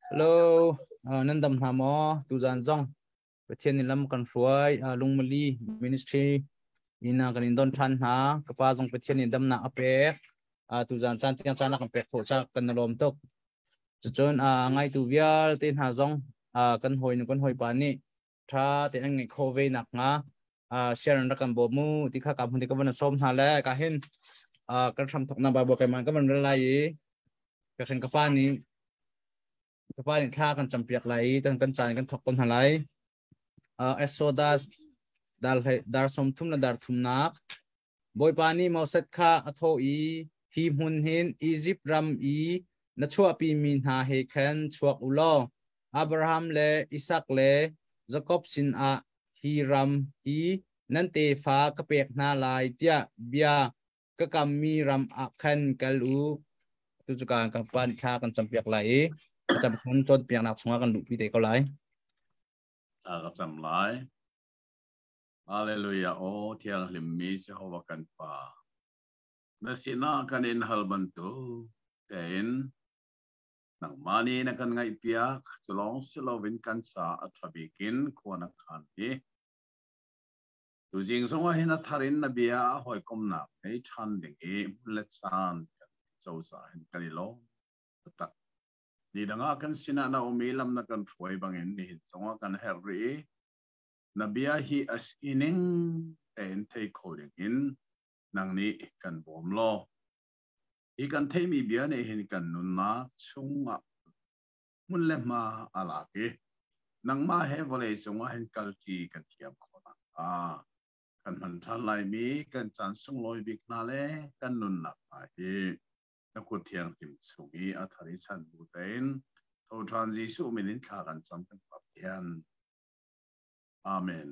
Hello, nan dam ha mo tu zan zong. Pathian ni lam kan ruai lung mali ministry ina kan indon than ha kapa zong pathian ni dam na ape tu zan chan tiang chan kan pek tho cha kan lom tok. Chon ngai tu vial tin ha zong kan hoi pa ni tha te ang ngai khove nak nga share na kan bo mu ti kha kam hun ti ka ban som ha la ka hin kan tham thok na ba bo kai man ka ban la yi ka khen ka pa ni cái bài này thà cần chăm piak lại tăng cần chán cần thọc con hàng lại exodas dar som thum là dar thum nak boy pani mau set kha atho i hi mun hin Egypt ram i na chua pi min ha he khan chuak ulo Abraham le Isaac le Jacob sin a hi ram hi nan te fa ka pek na lai tia bia ka kam mi ram a khan kalu tu chu kan ka pan tha kan cham piak lại chăm con tốt việc nào xongกันđủ bị để có lạiก็จำหลายฮาเลลูยาโอเทียงลิมมีเจ้าว่ากันป่านั่นสินะกันอินฮัลบันตุแต่อินนังมานีนักันไงเปียกจะลองสโลวินกันสาอัตบิกินควรขันนี้ดูจริงสงว่าเห็นทารินนบียาหอยกมนักให้ชันดิ่งเอมุลชานเจ้าสาเห็นกันอีโลตักนี่ดังอากันสินะนาอุมิลัมนักันช่วยบางเอ็นนี่สงว่ากันเฮรีนบียาฮีอัสอินิงเอ็นเทโคดิ่งอินนังนี้กันบ่มโลอีกันเทมีเบียนี่เห็นกันนุนนาชุงอ่ะมุลเลมาอะไรกันนังมาเฮวเลยสงว่าเห็นกัลจีกันเทียมคนกันมันทันไลมีกันจันสุงลอยบิกนาเลกันนุนนักฮีนักขุดเทียงหิมสุกีอัธริชันบูเตนทวทานจีสุมินินทากันจำเป็นปับเทียนอาเมน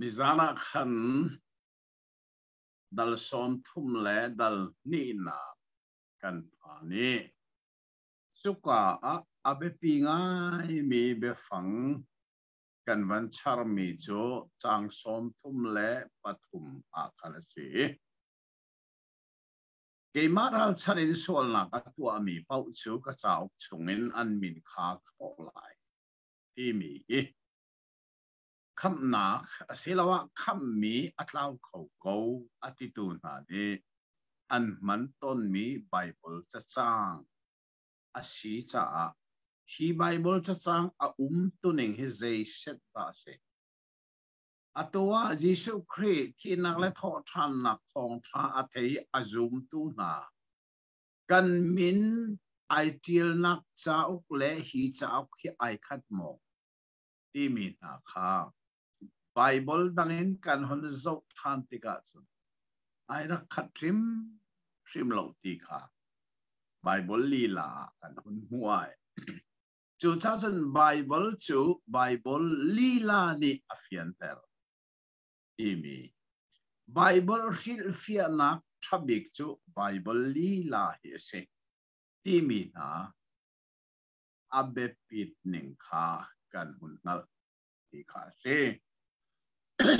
นิจานะขันดัลซอนทุ่มเล่ดัลนีนากันผานี้สุกะอาเบปีง่ายมีเบฟังกันวันชาร์มีโจจางซอมทุ่มเล่ปฐุมอาคาลสีเกมารัลชารินส่วนหลักตัวมีเป้าชูกระเจ้าชงเงินอันมินคาขอลายที่มีคำนักสิลาวะคำมีอัตลาวเขาเกาอติตูนาดีอันมันต้นมีไบเบิลจะจ้างอาชีจะฮีไบเบิลจะจ้างตัวหนึ่งให้ใจเสร็จตาเสตัวยิสุคริสต์ที่นักและทอดทันนักทองทาอัตย์อาจุมตูนากันมินไอเดียนักเจ้าและฮีเจ้าที่ไอคัดมองที่มีนะคะไบเบิลดังเห็นกันคนจะจบทันติกาจุนไอรักขัดทริมเหล่าตีค่ะไบเบิลลีลากันคนหัวจู่ถ้าฉันไบเบิลจู่ไบเบิลลีลานี่อฟิอันเตอร์ที่มีไบเบิลฮิลฟิอานักทับบิกจู่ไบเบิลลีลาเฮเซที่มีนะอับเบปิดหนึ่งค่ะกันหุ่นนั่นที่ค่ะเซ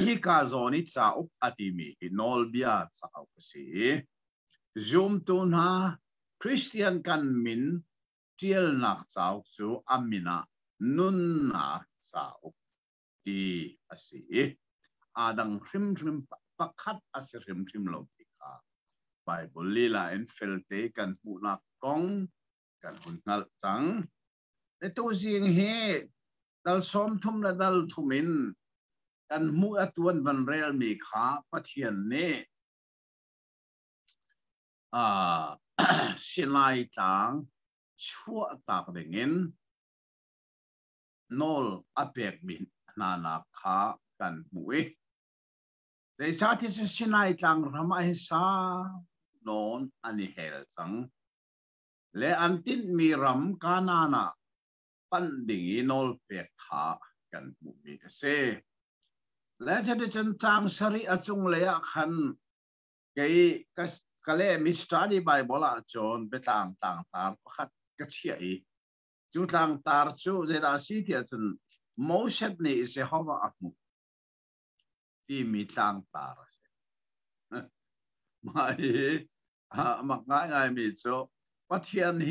ที่กาโซนิจ้าอุปอติมีนอลเบียจ้าอุปสีจุมตุนฮาคริสเตียนกันมินเจียลนักจ้าจูอามินานุนนักจ้าอุปที่อสีอาดังริมปักขัดอสิริมลงที่ค่ะไบเบิลลีลาเอ็นเฟลเตกันผู้นักกองกันหุ่นนั่นจังในตัวจริงเหตุดัลซอมทุ่มและดัลทุมินกันมัวตัววันเรียลมีขาปะเทียนเน่สิไลต่างชั่วตากเด้งเงินโนลอเปกบินนานาขากันมวยแต่ชาติที่สิไลต่างรำไอซานอนอันนี้เฮลสังและอันตินมีรำกานานาปันดิ่งโนลเปกขากันมวยก็เซและจะได้จันจางสริอจุงเลยขันเกี่ยก็เลยมิสตาดีไบเบิลจนไปต่างตามขัดกระเชียจุดต่างตาจูเจราสีที่จนโมเสสนี่เสียหัวอับมุที่มีต่างตาไม่ มักง่ายมีโจปะเทียนเฮ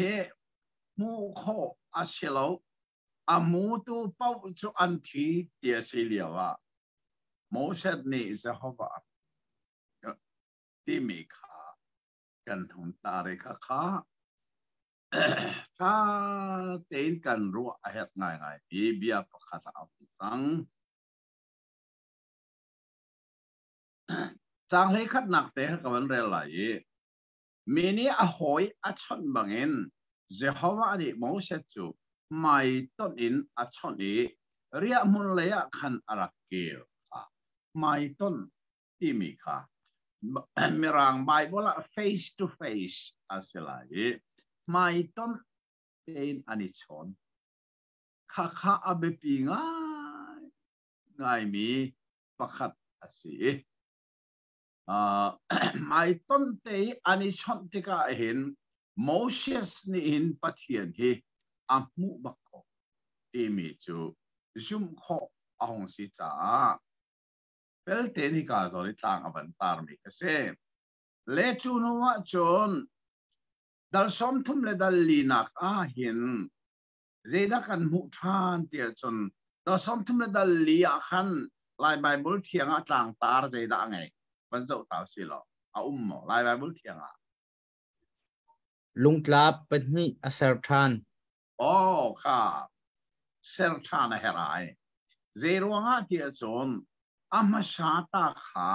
มูโคอาเชลอามูตูเป้าโจอันทีเดียสิเลียวะโมเสสนี่จะฮอบะที่มีขากันหงตาเรขาถ้าเต้นกันรัวเหตุง่ายมีเบียประคาสเอาตังจางเลยขัดหนักเตะกับมันเรื่องไหลมีนี้อหอยอชนบางเงินเจ้าว่าดิโมเสสจูไม่ต้นอินอชนนี้เรียกมุนเลยขันอารักเกลไม่ต้นที่มีค่ะมีรางใบบอกว่า face to face อะไรไม่ต้นเป็นอันนี้ชนข้าอาเบปีง่ายมีประคัดสิไม่ต้นเตยอันนี้ชนที่ก็เห็นโมเสสนี่เห็นปะเทียนเฮอามุบักโกที่มีจูจุ่มโคอ่างสิจ้าเปิลเทนิกาโซลิต่างอวันตารมีก็เซ่เลจูนัวจนดัลสมทุมเลดัลลีนักเห็นเจดักันมุทานเตียจนดัลสมทุมเลดัลลีขันลายไบเบิลเทียงต่างตาเจดังไงบรรจุตาวสิโลหมอลายไบเบิลเทียงลุงกลับเป็นนี่อาเซอร์ทานโอ้ค่ะเซอร์ทานเฮรายเจรวงเตียจนอามาชาตาขา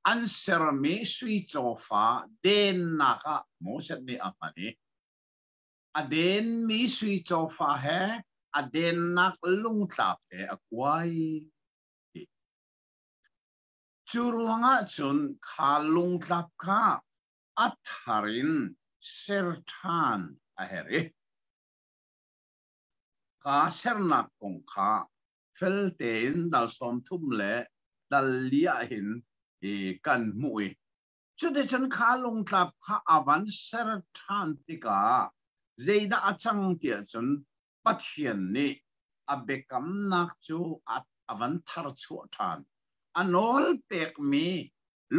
อันเซอร์มีสวีโจฟ้าเดนนักโมเสสนี่อามันนี่เดนมีสวีโจฟ้าเฮเดนนักลุงกลับเฮกวยจูรวงจุนขาลุงกลับข้าอัฐารินเซอร์ทานเฮริข้าเซอร์นักคงข้าเฟลเตนดัลสมทุมเล่ดัลเลียหินกันมวยจุดเด่นข้าลุงกลับข้าอวันเซอร์ทานติกาเจด้าจังเตียจนปัทเฮียนนี่เบกัมนักจูอวันทาร์ชัวทานนอลเปกมี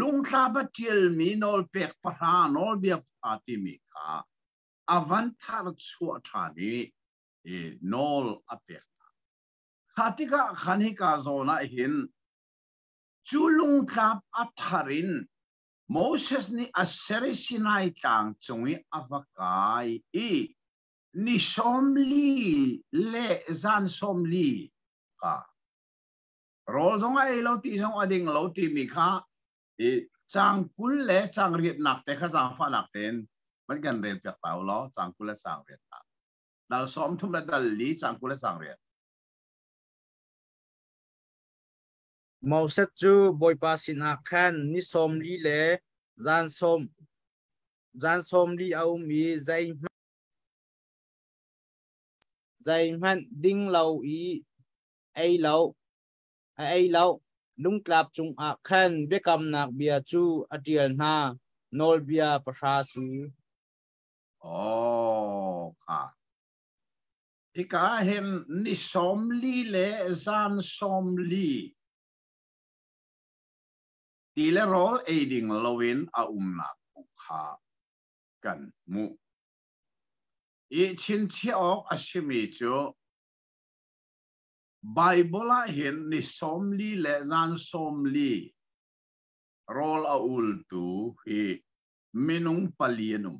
ลุงคาบเทียลมีนอลเปกพระนอลเบียพาติมีค่ะอวันทาร์ชัวทานีนอลอเปกข้าที่ก็ขันฮิกาโซนาเห็นจูลุงคาบอัฐารินโมเสสนี่อัสเซริสินัยต่างจงอวกายนิชมลีเลซันสมลีค่ะรอจงไอ้เราตีจงอดิ่งเราตีมีค่าจังกุลเล่จังเรียนหนักแต่ข้าจังฟ้าหนักเต็นมันกันเรียนจากเต่าล้อจังกุลเล่จังเรียนหนักดัลสมทุมเล่ดัลลีจังกุลเล่จังเรียนโมเสสจูบอยปาสินอาคันนิสมลีเล่จานสมลีเอามีใจมันดิ้งเราไอเราลุงกลับจงอาคันเบกำนักเบียจูอเดียนฮานอลเบียประชาจูโอ้ค่ะที่กาเห็นนิสมลีเล่จานสมลีตีเลโรลเอดิ่งลวินนักค่ะกันมุชินเชียอกอาชิมิจูไบเบิลเห็นนิสมลีและจานสมลีโรลตูมินุงปาลีนุม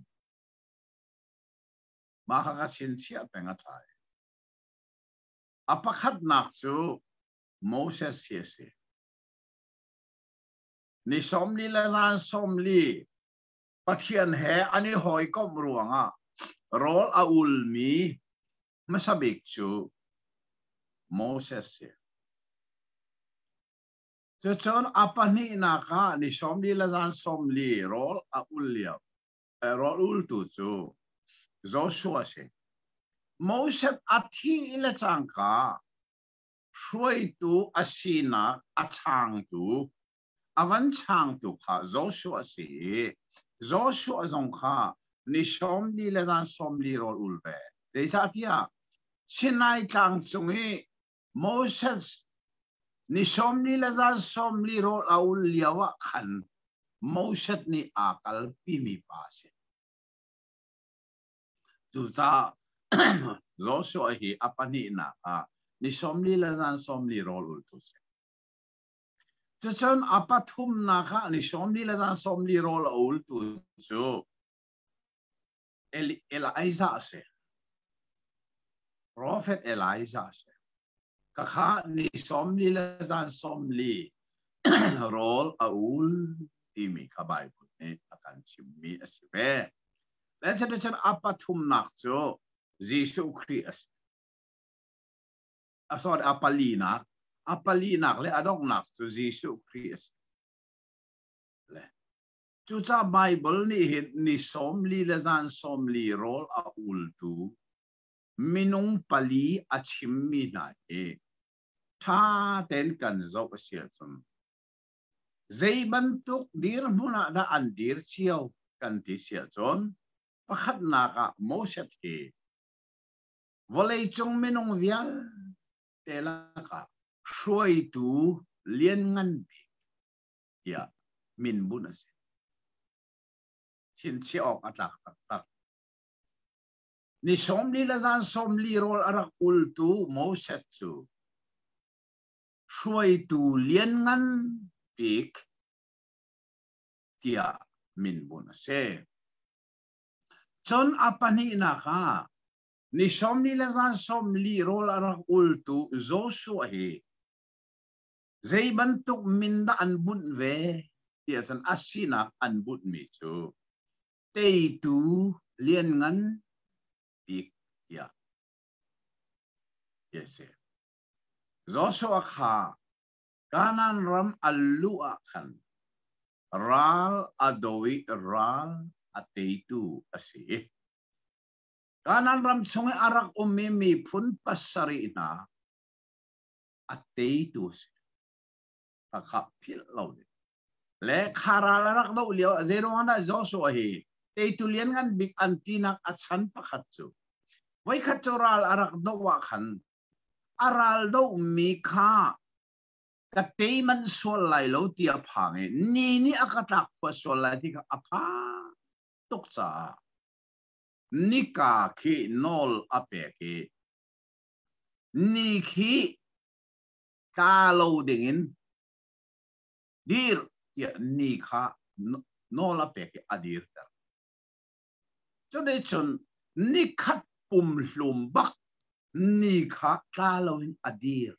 มาข้าชินเชียเป็นอะไรอภัดนักจูโมเสสเสียนิสมลีและจานสมลีปะเทียนแหอันนี้หอยก็รวงโรลมีไม่สบิกจูโมเสสจะจนอภันินักนิสมลีและจานสมลีโรลเลียวโรลตูจูโจชัวเชโมเสสอาทิเลจังกาช่วยตูอาศินักอาชังตูอวันชังตูค่ะโจชัวเชโจชัวจงค่ะนิชมลีเลจานสมลีโรลเบเดี๋ยวสักทีชินัยจังจงโมเสสนิชมลีเลจานสมลีโรลเลียวขัน Moshet ni akal pimi pasi. Tuta Joshua hi apani na ni somli lazan somli rol ultuse. Tuchon apathum na ka ni somli lazan somli rol ultusu. Elijah se. Prophet Elijah se. Kakha ni somli lazan somli rol aul timi ka Bible ni akan chimmi asibe. Let's say apathum nak jo Jesus Christ. Sorry, apalinak le adong nak jo Jesus Christ. Le. Chucha Bible ni somli lazan somli rol aul tu minung pali achimmi na e. Ta ten kan zo asiatum. Zay bantuk dir muna da andir siyaw kanti siya John pakhat naka Moshet he volay chung minong vial tela ka shuay tu lien ngan bi ya min bunas sin siok atak tak ni somli lazan somli rol arak ultu Moshet tu shuay tu lien ngan bik tia min bonase. John apani na ka ni somni lazan somli rol arak ultu Joshua he. Zay bantuk minda anbun ve tia san asina anbun mi chu. Tay tu lien ngan bik ya. Yes. Joshua ka kanan ram alua kan. Ral adowi ral ateitu asi. Kanan ram sungai arak umimi pun pasari na ateitu asi. Kakapil law. Le karal arak daw liyaw zero nga Joshua he. Teitu liyan ngan big antinak at san pakatsu. Way katural arak daw wakan. Aral daw mika. Katay man solay lo ti apangin. Nini akatak po solay ti ka apa. Tuksa. Nika ki nol apeke. Niki kalaw dingin. Dir. Ya nika nol apeke adir. So de chun nikat pumlumbak. Nika kalawin adir.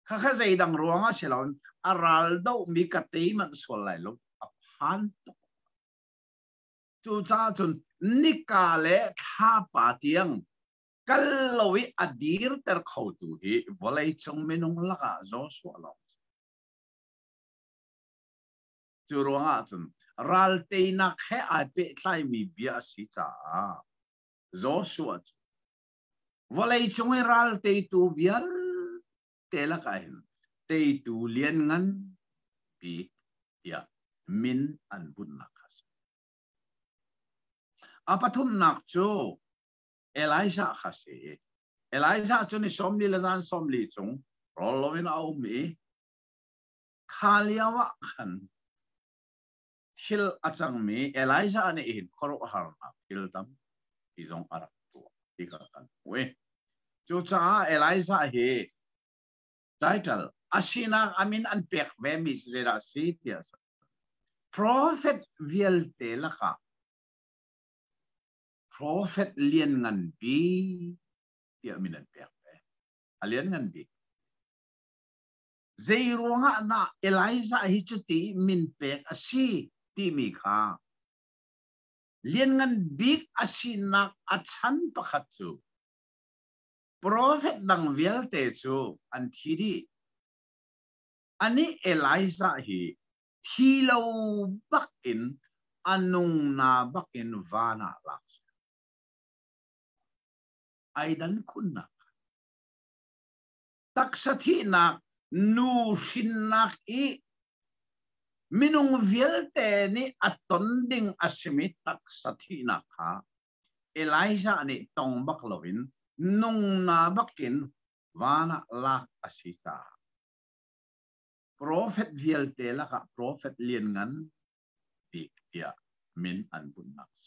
Kakazay dang ruanga silaw aral daw mi katay man solay lo apan to. Tuta tun nikale thapa tiang kalawi adir ter khautu hi volay chung minung laka Joshua lo. Turuanga tun ral tay na khe ape tlay mi biya si cha Joshua. Volay chung ral tay tu bial tela kain tay tu lien ngan bi ya min anbun nakas apathum nak cho Elijah khase Elijah cho ni somli lazan somli chung rolowin au mi khaliawa khan hil achang mi Elijah ani in koro harna hil tam izong arak tu ikakan we cho cha Elijah he title asina amin anpek vemi zera sitias prophet vielte laka prophet lien ngan bi dia min anpek alien ngan bi zeironga na Elijah hichuti min pek asi ti mi kha lien ngan bi asina achan pakhatsu prophet dang vielte chu anthidi ani Elijah hi thilo bakin anung na bakin vana lak aidan kunna taksathi na nu shinnak I minung vielte ni atonding asimit taksathi na ka Elijah ni tong baklowin nung na bakin vana lak asita prophet เวียลเตละกับ prophet เลียนงั้นปีกเดียมินอันบุญนักเส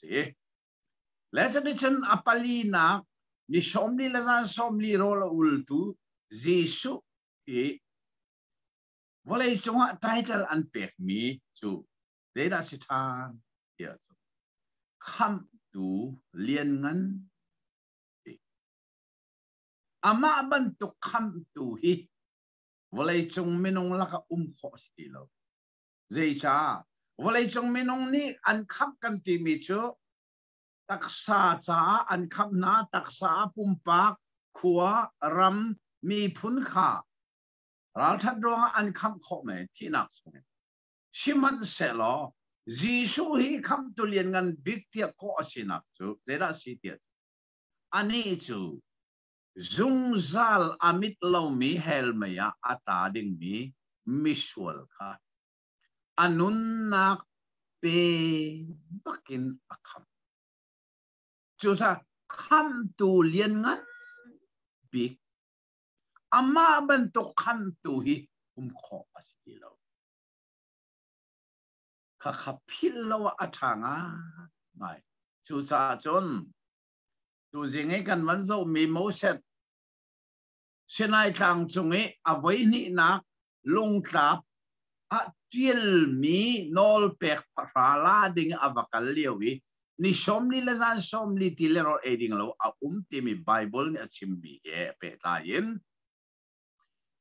และจะได้ฉันอปลีนักนิชมลีละจันชมลีโรลอุลตูเยซูว่าเลยจงว่าไททลอันเป็กมีจูเจดาสิทานเดียวคำดูเลียนงั้นอามาบันตุคำดูฮีว่าเลยจงไม่นงละก็ขอสติโลเจจ้าว่าเลยจงไม่นงนี่อันขับกันที่มีจูตักษาจ้าอันขับนาตักษาปุ่มปากขัวรำมีพุนขาเราทัดรองอันคำขอแม่ที่นักสงชิมันเสลอจีสูฮีคำตุเลียนกันบิ๊กเทียก็สินักจูเจดาสิเทียอันนี้จูจุงซัลอามิดเลามีเฮลเมียอัตาดิงมีมิสวลค่ะอันนุนนักเป็นบักินอักคำจูซาคำตุเลียนกันบิ๊กอามาบันตุคำตุฮีขออาศัยเราข้าขับพิลเราอัฐางาไงจูซาจนจูจิงให้กันวันโซมีโมเสสเช่นไอ้ทางจงนี้เอาไว้นี่นักลงทับอาเจียลมีนอลเปกพระลาดิงอวกาศเลี้ยววินี่ชมลีละจันชมลีที่เลโรเอดิงเราเอาที่มีไบเบิลเนี่ยชิมมีเปตายิน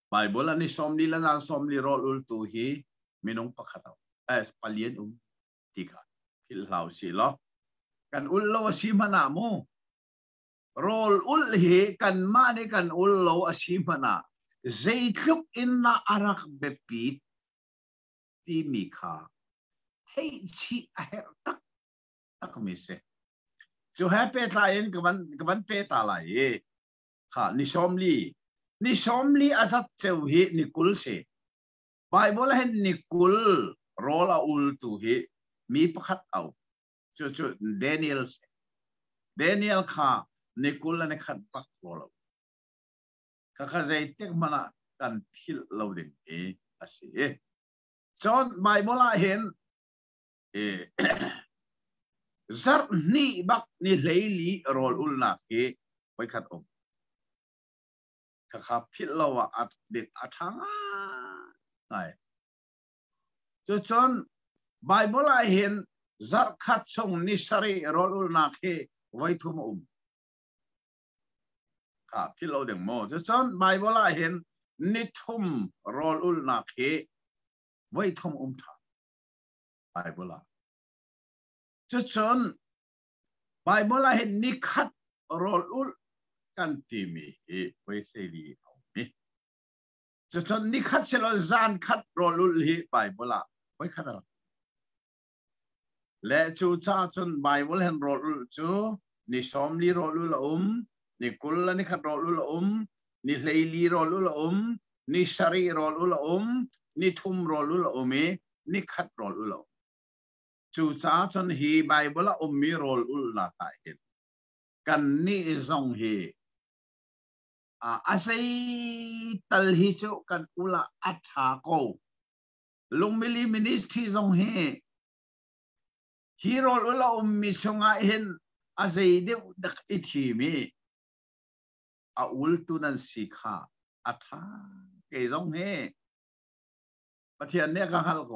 ไบเบิลอันนี้ชมลีละจันชมลีโรอุลตูฮีไม่น้องประคัตเอาปลีนที่กันพิลเราสิล้อกันอุลโลสิมานาโมโรลอุลเฮกันมาในกันอุลโลอสิมานาเจทุกอินนาอารักเบปีที่มีค่าเฮ้ยชีอาเฮตักมิเสจูเฮเปตาเอ็นกับเปตาลายค่ะนิชมลีอาศัตเจ้าฮีนิคุลเสไบเบิลเห็นนิคุลโรลอุลตูฮีมีประคัตเอาจูเดเนียลค่ะนิคุลและนิคัดปักโรลข้าข้าใจเต็กมันกันพิลเราเด็กอาศัยจนไบเบิลเห็นซัดนี่บักนี่เลยลีโรลอุลนักไว้ขัดข้าพิลเราอัดเด็กอัฐางไงจนไบเบิลเห็นซัดขัดส่งนิสรีโรลอุลนักไว้ทุ่มข้าพิลเราเด็กโมจนไบเบิลเห็นนิทุ่มโรลอุลนักไว้ทุ่มท่าไบเบิลจนไบเบิลเห็นนิคัดโรลอุลกันที่มีไว้เสรีเอามีจนนิคัดเชลจานคัดโรลอุลไบเบิลไว้ขัดอะไรและจูจ้าจนไบเบิลเห็นโรลอุลจูนิชมลีโรลอุลนิคุลนิคัดโรลอุลนิเลลีโรลอุลนิชารีโรลอุลนิทุมโรลอุลนิคัดโรลอุลจูจ้าจนฮีไบเบิลมีโรลอุลนาตายกันนี่ทรงฮีอาศัยตัลฮิโชกันอุลอัฐาโกลุงมิลิมินิสที่ทรงฮีโรลอุลมีชงเห็นอาศัยเดียวดักอิทิมีอุลตุนันสิกาอัฐาเกยทรงประเทศนี้ก็ฮัลโก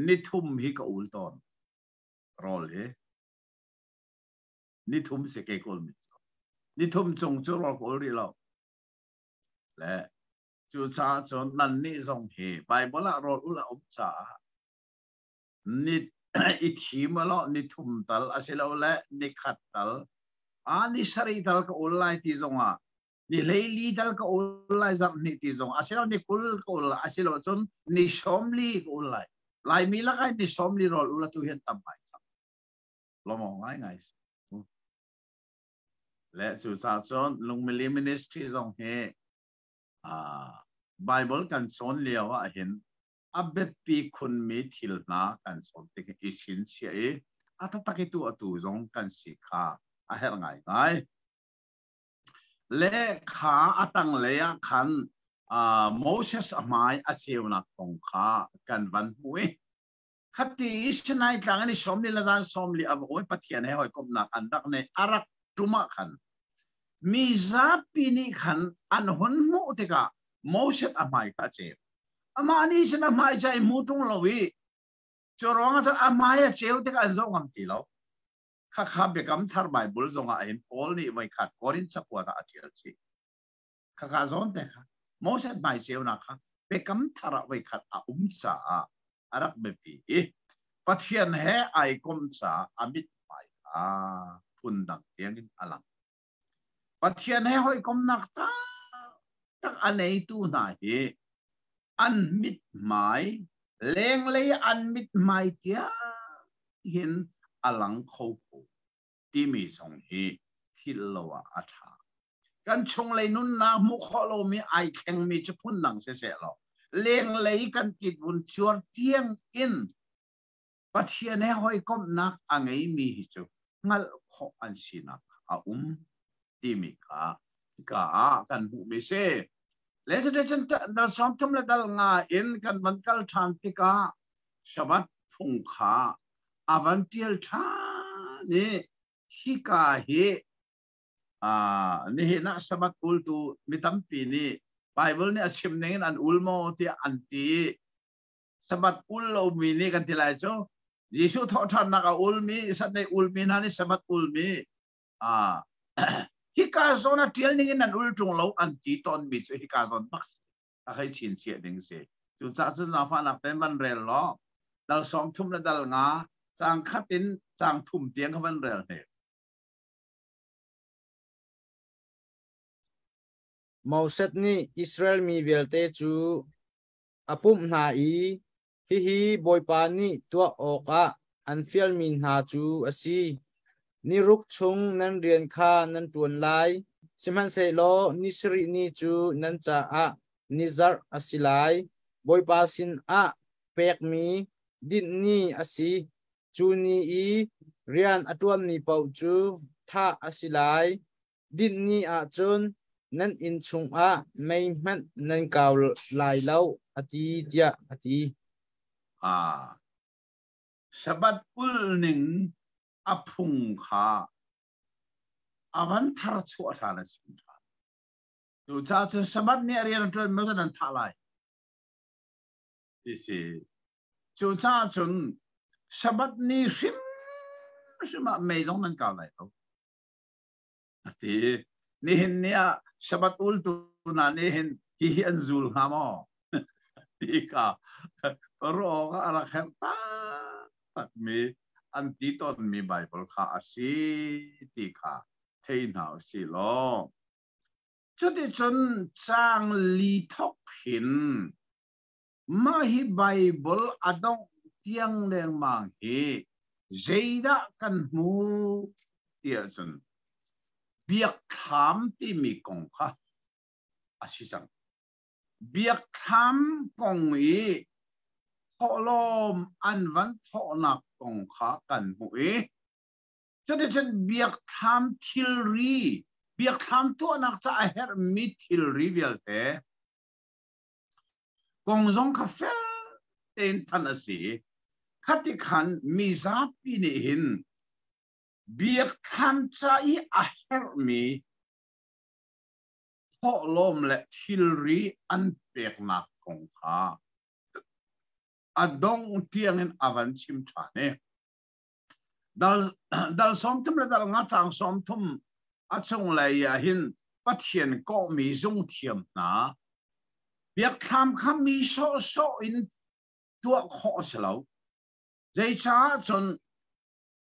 นิทุมฮิกอุลตอนรอลนิทุมเสกกอลมินิทุมจงจุรอกอลรีเราและจูชาจนนันนี่ทรงไปบลารอลอุลอุจานิอิทิมาลนิทุมตัลอาศัยเราและนิขัดตัลนิสรีตัลก็อุลไลที่ทรงนี่เลลีตัลก็อุลไลจับนิที่ทรงอาศัยเรานิคุลก็อุลอาศัยเราจนนิชมลีก็อุลไลลายมีละไงนิชมลีรอลอุลตุเห็นตั้มไปสักเรามองง่ายและสุดท้ายจนลุงมิลิมินิสทรีทรงไบเบิลกันสอนเลี้ยวว่าเห็นอับเบปีคนมีทิลนากันสอนที่อิสินเสียถ้าตะกี้ตัวตัวจงกันสิขาเห็นไงและขาตั้งเลยขัน Moses amai acheu na kong kha kan van hui khati isnai tlang ani somni la dan somli avoi pathian he hoi kom nak andak ne arak tuma khan mi zapi ni khan an hon mu teka Moses amai ka che amani chna mai chai mutung lowi chorong sa amai cheu teka an zong am ti lo kha kha be kam thar bible zonga in Paul ni mai khat korin chakwa ta athil chi kha kha zon te kha Moses mai cheu na kha be kam thara wai khat a sa arak be pi pathian he ai kom sa amit mai phundang tiang in alang pathian he hoi kom nak ta tak anei tu na hi an mit mai leng lei an mit mai tia hin alang kho ti mi song hi hilowa atha kan chung lei nun na mu kho lo mi ai kheng mi chu phundang se se lo leng lei kan kit bun chuar tiang in pathian he hoi kom nak angai mi hi chu ngal kho an sina a ti mi ka kan hu mi se le se de chen dal som thum le dal nga in kan man kal thang ti ka shabat phung kha avantial tha ni hi ka hi ni hi na shabat ul tu mitam pi ni bible ni achim nengin an ulmo ti anti shabat ul lo mi ni kan ti lai cho Jisu thọ than na ka ulmi sanai ulmi na ni sabat ulmi hika zona tiel ning an ul tung lo an ti ton mi chu hika zon bak a khai chin che ding se chu cha chu na pha na pen ban rel lo dal som thum na dal nga chang khatin chang thum tiang ka ban rel he Mauset ni Israel mi velte chu apum na hi boy pa ni tua oka anfial min ha chu asi ni ruk chung nan rian kha nan tuan lai siman se lo ni sri ni chu nan cha a nizar asilai boy pa sin a pek mi din ni asi chu ni rian atuam ni pau chu tha asilai din ni a chun nan in chung a mai man nan kaw lai lau ati dia ati sabat ul ning apung kha avan thar chu atha na sim tha tu cha chu sabat ni arian tu mo nan tha lai isi chu cha chun sabat ni sim sima mei dong nan ka lai lo ati ni hin nia sabat ul tu na ni hin hi an zul ha mo ti ka ro ka ala khem ta tak mi an ti ton mi bible kha asi ti kha thei nào si lo chu ti chun chang li thok phin ma hi bible adong tiang leng mang hi zeida kan mu tia chun biak tham ti mi kong kha asi sang biak tham kong yi Tholom an van thonak kong kha kan hui cho nên chân biak tham thilri biak tham tu anak cha her mi thilri vial te kong zong kha fel ten thanasi khati khan mi zapi ni hin biak tham cha I a her mi Tholom le thilri an pek nak kong kha adong tiang in avan chim thane dal som thum la dal nga chang som thum achung lai ya hin pathian ko mi zung thiam na biak tham kham mi so in tua kho selo zai cha chon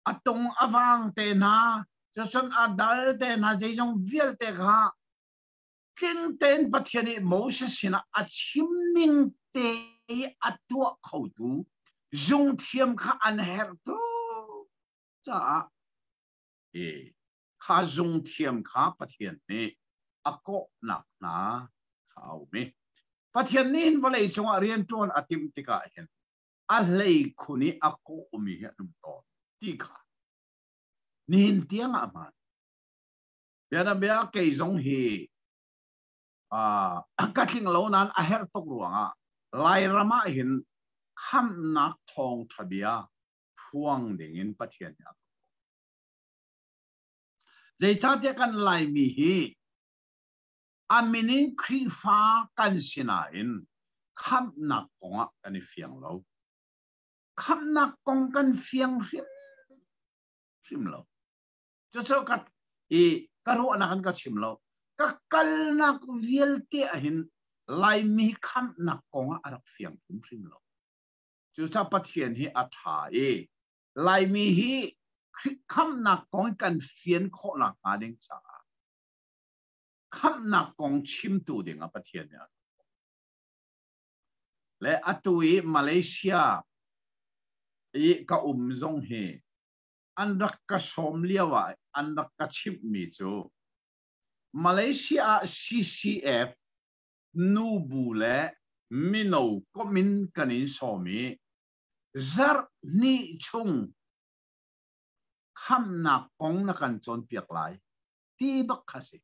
atong awang te na chon adal te na zai jong vial te kha king ten pathian Moses hina achim ning te atua khâu tu dung thiam kha an her tu cha kha dung thiam kha pathian ni ako nak na khau mi pathian nin valei chunga rian ton atim tika hen a lei khuni ako umi he num to ti kha nin tiang ama ya na bia ke zong hi cắt linh lâu nan a her tok ruanga lai rama hin kham nak thong thabia phuang dingin pathian ya zeita te kan lai mi hi aminin khri fa kan sina in kham nak konga kan fiang lo kham nak kong kan fiang sim lo cho kat e karo anakan ka chim lo ka kal nak riel te ahin lai mi kham nak konga arak fiang sim lo chu sa pathian hi atha e lai mi hi kham nak kong kan fian kho nak a ding cha kham nak kong chim tu ding a pathian ya le atui Malaysia e ka zong he an rak ka som liawa an rak ka chip mi chu Malaysia CCF nu bule mino komin kanin somi zar ni chung kham na kong na kan chon piak lai ti bak khasi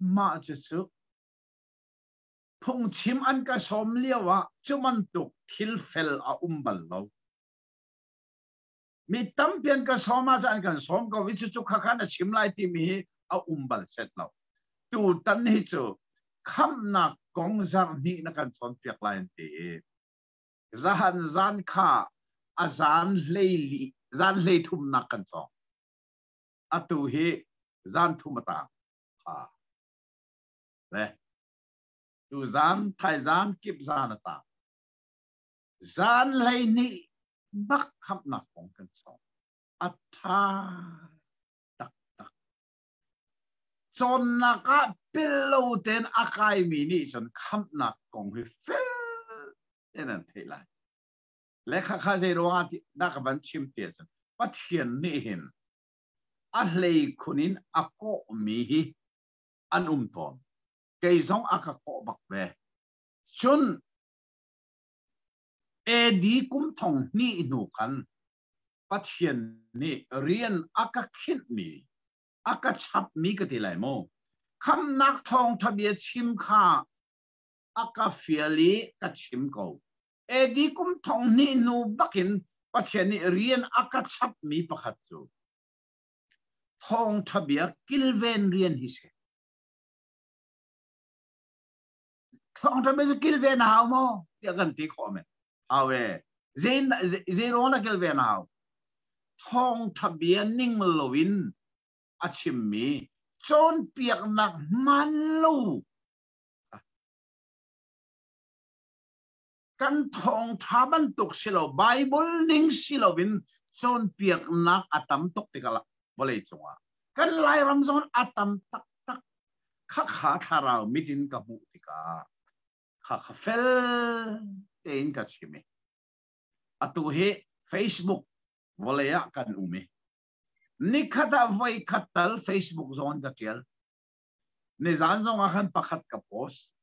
ma chu phong chim an ka som liawa chuman tuk thil fel a bal lo mi tam pian ka soma chan kan som ko wichu chu kha kha na chim lai ti mi a bal set lo tu tan hi chu kham na kong zar ni na kan chon piak lai ti zahan zan kha azan leili zan le thum na kan chong atu hi zan thum ta ha le tu zan thai zan kip zan ta zan lei ni bak kham na kong kan chong atha tak tak chon na ka pillo ten akai mi ni chon kham na kong hi fel enan thei lai le kha kha ze ro ati da ka ban chim te chan pathian ni hin a hlei khunin ako mi hi an ton kei zong aka ko bak ve chun di kum thong ni nu kan pathian ni rian aka khit mi aka chap mi ka ti lai mo kham nak thong thabia chim kha aka fiali ka chim ko di kum thong ni nu bakin pathian ni rian aka chap mi pakhat chu thong thabia kilven rian hi se thong thabia kilven haw mo ya kan ti kho me awe zen ona kilven haw thong thabia ning lovin achim mi chon piak nak man lo kan thong thaban tuk silo bible ning silovin chon piak nak atam tok tikala bolei chunga kan lai ramzon atam tak tak kha kha tharau mitin ka bu tika kha kha fel tein ka chime atu he Facebook volaya kan ume nikhata voi khatal Facebook zone ka tial ne zan zong akan pakhat ka post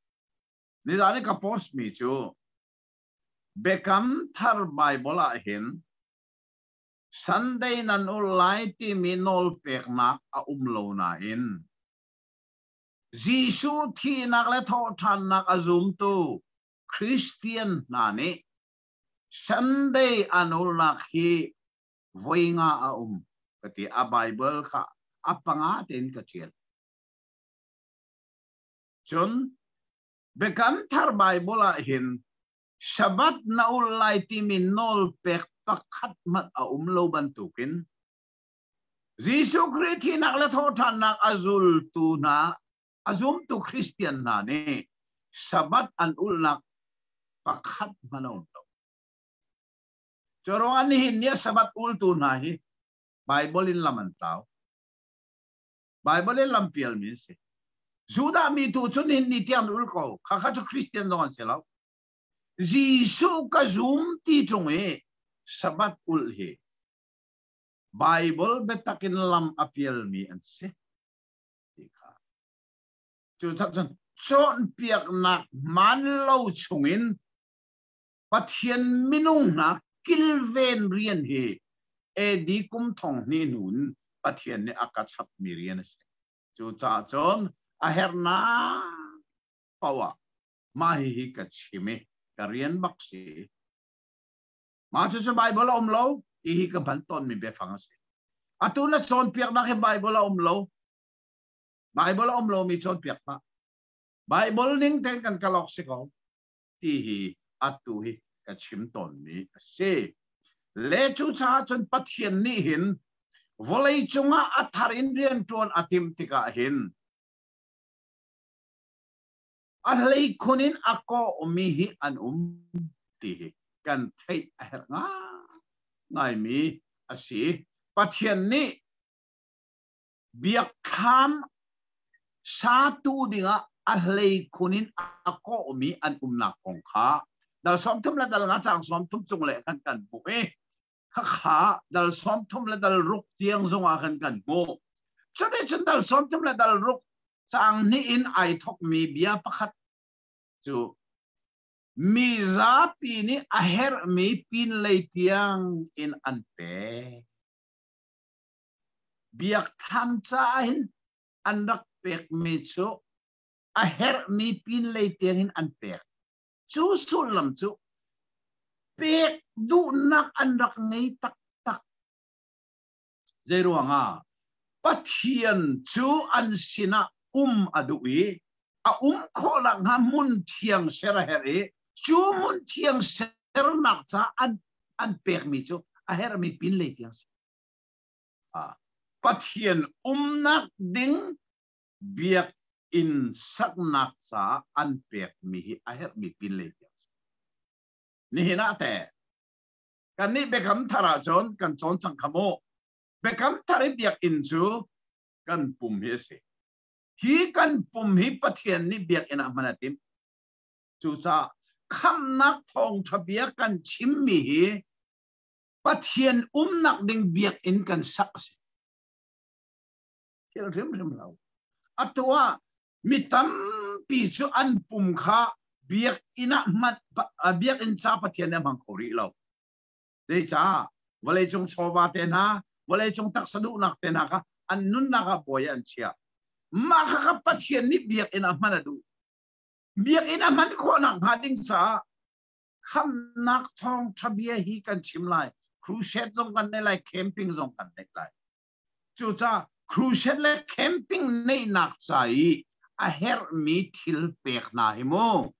ne zane ka post mi chu bekam thar bible a hin Sunday nan ulai ti minol pek nak a lo na in Jisu thi nak le tho than nak azum tu Christian na ne Sunday anul nak hi voinga a kati a Bible ka apanga ten ka chiel chun bekam thar Bible a hin Sabat na ulai ti minol pek pakhat mat a lo bantukin Jisu Christi nak le tho than nak azul tu na azum tu Christian na ne Sabat an ulnak pakhat manon to Chorong ani hin niya sabat ul tu na hi Bible in laman tao Bible in lampial means Juda mi tu chun hin ni tiam ul ko kha chu Christian don selaw Jisu ka zoom ti chung e sabat ul hi Bible betakin lam apial mi an se dikha chu chon chon piak nak man lo chungin pathian minung na kilven rian hi di kum thong ni nun pathian ne akachap mi rian se chu cha chon aherna pawa mahi kachimi karian baksi ma chu sa Bible omlo ihi ka banton mi befang se atuna chon piak na ke Bible omlo mi chon piak pa Bible ning ten kan kalok se ko tihi atuhi kachim ton mi se le chu cha chon pathian ni hin volei chunga atharin rian ton atim tika hin alei kunin ako umihi an tihi kan thei aher nga ngai mi asi pathian ni biak kham satu dinga alei kunin ako umi an nak kong kha dal som thum la dal nga chang som thum chung le kan bu e kha dal som thum la dal ruk tiang zonga kan mo chane chen dal som thum la dal ruk chang ni in ai thok mi bia pakhat chu mi za pi ni aher mi pin lei tiang in an pe biak tham cha hin an rak pek mi chu aher mi pin lei tiang in an pek chu sulam chu pek du nak an rak ngei tak tak zeruanga pathian chu an sina adui a kho la ngamun thiang sera heri chu mun thiang ser nak cha an pek mi chu aher mi pin lei tiang pathian nak ding biak in sak nak cha an pek mi hi aher mi pin lei tiang ni hina te kan ni bekam thara chon kan chon chang khamo bekam thari biak in chu kan pum hi se hi kan pum hi pathian ni biak ina manatim chu cha kham nak thong thabia kan chim mi hi pathian nak ding biak in kan sak se kel rim lau atwa mitam pi chu an pum kha biak ina mat biak in cha pathian na mang khori lo dei cha wale chung choba te na wale chung tak sadu nak te na ka an nun na ka boy an chia ma ka pathian ni biak ina manadu biak ina man ko nak hading cha kham nak thong thabia hi kan chimlai crusade zong kan nei lai camping zong kan nei lai chu cha crusade le camping nei nak chai a her mi thil pek na hi mo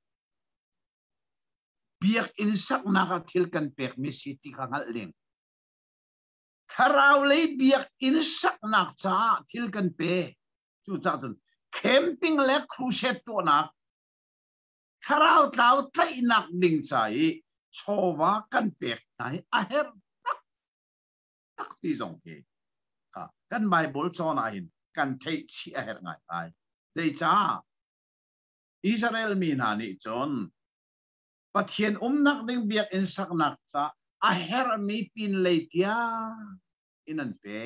biak in sak na ka thil kan pek mi city ka ngal leng tharau le biak in sak nak cha thil kan pe chu cha chun camping le crusade to na tharau tlau tlai nak ding chai chowa kan pek nai a her tak ti zong he ka kan Bible chon a hin kan thei chi a her ngai ai dei cha Israel mi na ni chon pathian nak ding biak in sak nak cha a her mi pin lei tia in an pe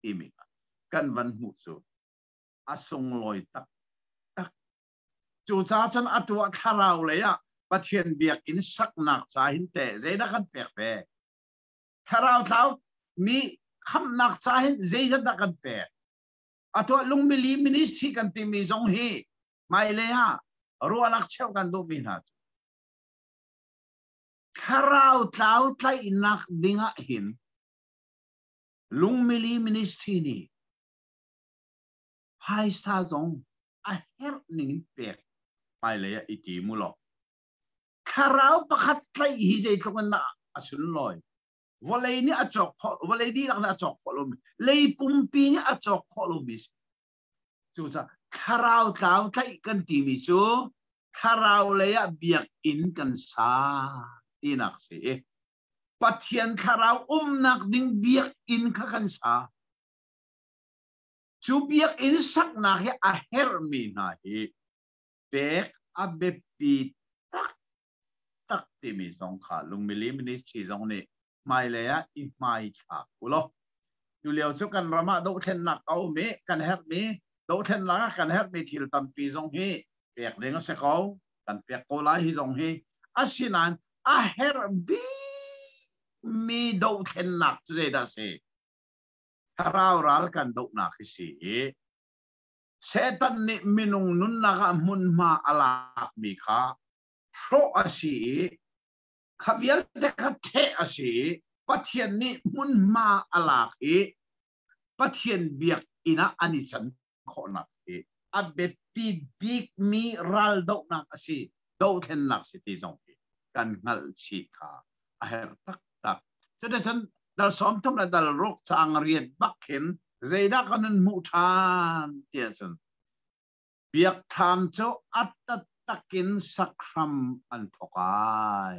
imi kan van mu chu asung loi tak tak chu cha chan atwa kharau le ya pathian biak in sak nak cha hin te zeina kan pek pe kharau thau mi kham nak cha hin zeina da kan pe atwa lungmili ministry kan ti mi zong hi mai le ha ruanak cheu kan do mi na kharau thau tlai nak dinga hin lungmili ministry ni hai sa zong a her ning pek mai le ya iti mulo kharau pakhat tlai hi zai thong na asun loi volei ni achok kho volei di lang na achok kho lo lei pumpi ni achok kho lo bis chu cha kharau tlau tlai kan ti mi chu kharau le ya biak in kan sa inak se pathian kharau nak ding biak in kha kan sa chu biak in sak na he a her mi na hi pek a be pi tak tak ti mi song kha lung mi li ministry song ni mai le ya i mai kha ulo tu leo chu kan rama do then nak au me kan her mi do then la kan her mi thil tam pi song hi pek ding se ko kan pek ko lai hi song hi asinan a her bi mi do then nak tu da se tharau ral kan do nak si เซตันนี่มินุงนุนนักมุนมาอลามีข้าเพราะอาศีขวิลเด็กเทอาศีปะเทียนนี่มุนมาอลาอีปะเทียนเบียกอินะอันนี้ฉันขอนักอีอับเบปีบิกมีรัลดอกนักอาศีดอกเทนนักสิที่สองกันงัลชีข้าอาเหรตักตักจนฉันดัลสอมทุ่มและดัลรกจางเรียนบักเห็นใจดักนั้นมุทานเดียฉันเบียกทำเจ้าอัตตะกินสักคำอันทกาย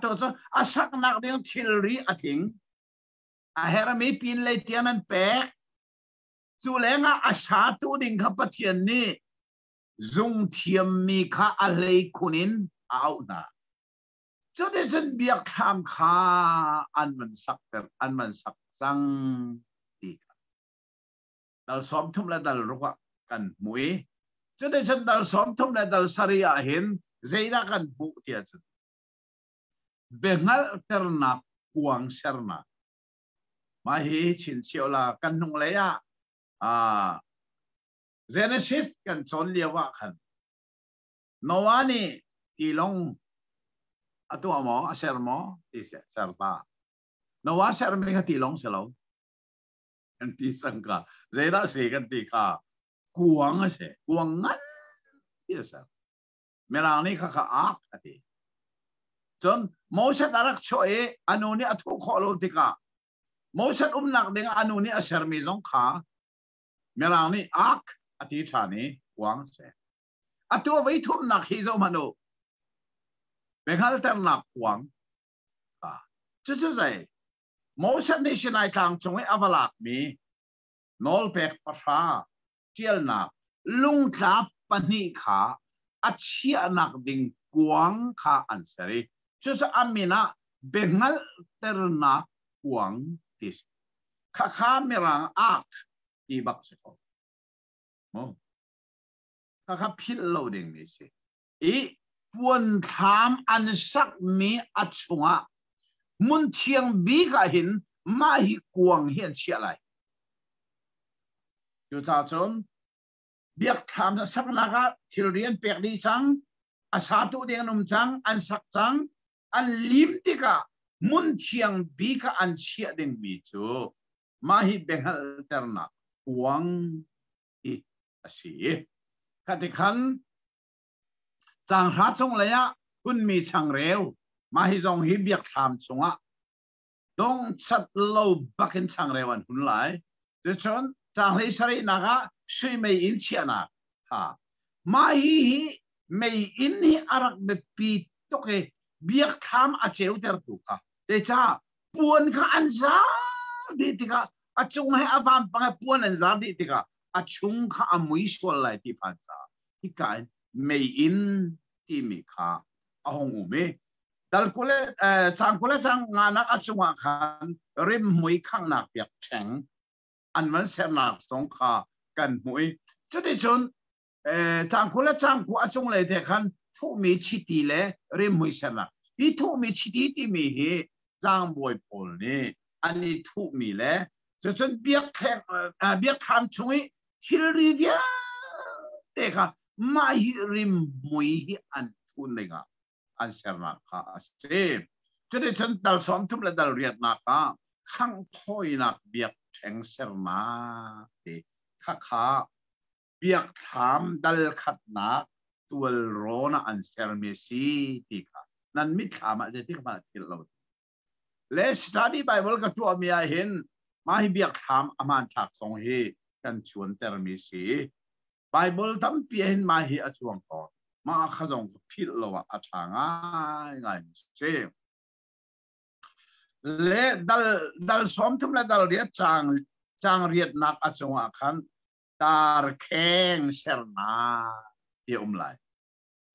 ตัวเจ้าอาศักนักเดียวทิลรีอธิงอาเหรมีปีนเลยเตียนันเป๊กจูเลงอาชาตูดิ่งขับปะเทียนนี่จุงเทียมมีข้าอะไรคุนินเอาหน้าจนได้ฉันเบียกทำข้าอันมันสักแต่อันมันสักสังดีกันดัลสอมทุ่มและดัลรัวกันมวยจนได้ฉันดัลสอมทุ่มและดัลสริยาเห็นใจนักันบุเทียฉันเบงัลเตอร์นับกวางเชอร์นามาเฮชินเชียวลากันนุ่งเลยเจเนซิสกันชนเลียวะขันโนวานี่ที่ลงตัวหมอเซอร์หมอที่เซอร์ตาโนวาเซอร์ไม่กันที่ลงเสลากันที่สังกาเจด้าเสกันที่ข้ากวางเสกวางงั้นที่เสร์เมื่อไรนี่ข้าอักที่จนโมเสสดารักช่วยอนุนี้ทุกข้อโลติกาโมเสสนักเด้งอนุนี้เซอร์มีจงข้าเมื่อไรนี่อักอธิษฐานนี้กวางเสตัวไว้ทุบนักฮิโซมานุเป็นขั้นตอนนักกวางจะใจโมเสสในสิ่งไหนทางจงไว้อวลากมีนอลเปกปะชาเจียลนักลุงทับปนิขาอัจฉริยะนักดิ่งกวางข้าอันเสรีจะอามินะเป็นขั้นตอนนักกวางที่ข้ามีรังอักที่บักเสกข้าพิลโลดิ้งนี่สิอีปวนถามอันสักมีอัจฉริยะมุนเทียงบีกหินมาหิกวางเฮียนเชียไรจุดจ้าจนเบียกถามสักนักที่เรียนเปียกดีจังอาชาตุเดียงนุ่มจังอันสักจังอันลิมติกะมุนเทียงบีกอันเชียดิ้งมีจูมาหิเบงฮัลเตอร์นักกวางอีอาศีขัดขันจังหาจงเลยะคุณมีช่างเร็วมาให้จงฮิเบียกทำจงะต้องชัดโลบักนช่างเร็วันหุ่นไหลเดี๋ยวชนจังเลยสรีนักช่วยไม่อินเชียนะมาให้ไม่อินให้อารักเบปีตุกเบียกทำอาเจ้าเดอร์ตุกะแต่จ้าปวนข้าอันซาดีติกะอาจงให้อาฟามปังปวนอันซาดีติกะอาจงข้าอมุยสวลไลที่พันซาที่การไม่อินที่มีข้าอาหงอุเมดัลกุเลจังกุเลจังงานักอาจงขันริมมวยข้างนักเปียกแข็งอันมันเสนักสงข้ากันมวยจุดที่ชนจังกุเลจังกูอาจงเลยเด็กขันทุมีชิตีเล่ริมมวยเสนักที่ทุมีชิตีที่มีเหจังบวยพลนี่อันนี้ทุมีเล่จะจนเบียกแข็งเบียกทำช่วยฮิริเดียเด็กขันมาฮิริมมวยอันทุนเลยกันอันเสนักข้าเสพจะได้ฉันดัลสอมทุบและดัลเรียดนักข้างถ้อยนักเบียกแข็งเสนาที่ข้าเบียกถามดัลขัดนักตัวโรนอันเซอร์เมซีที่ข้านั่นมิถามอะไรที่ข้ามาคิดเราเลสตาดีไบเบิลกับตัวมีเห็นมาให้เบียกถามอามันถักสงเหกันชวนเตอร์เมซีไบเบิลทำเพียงมาให้อจวงต่อมาข้าจงพิลเราอัฐางง่ายเช่เลดัลสอมทุมและดัลเรียดจางเรียดนักอจงอาคันตาร์แข็งเสนาที่ไล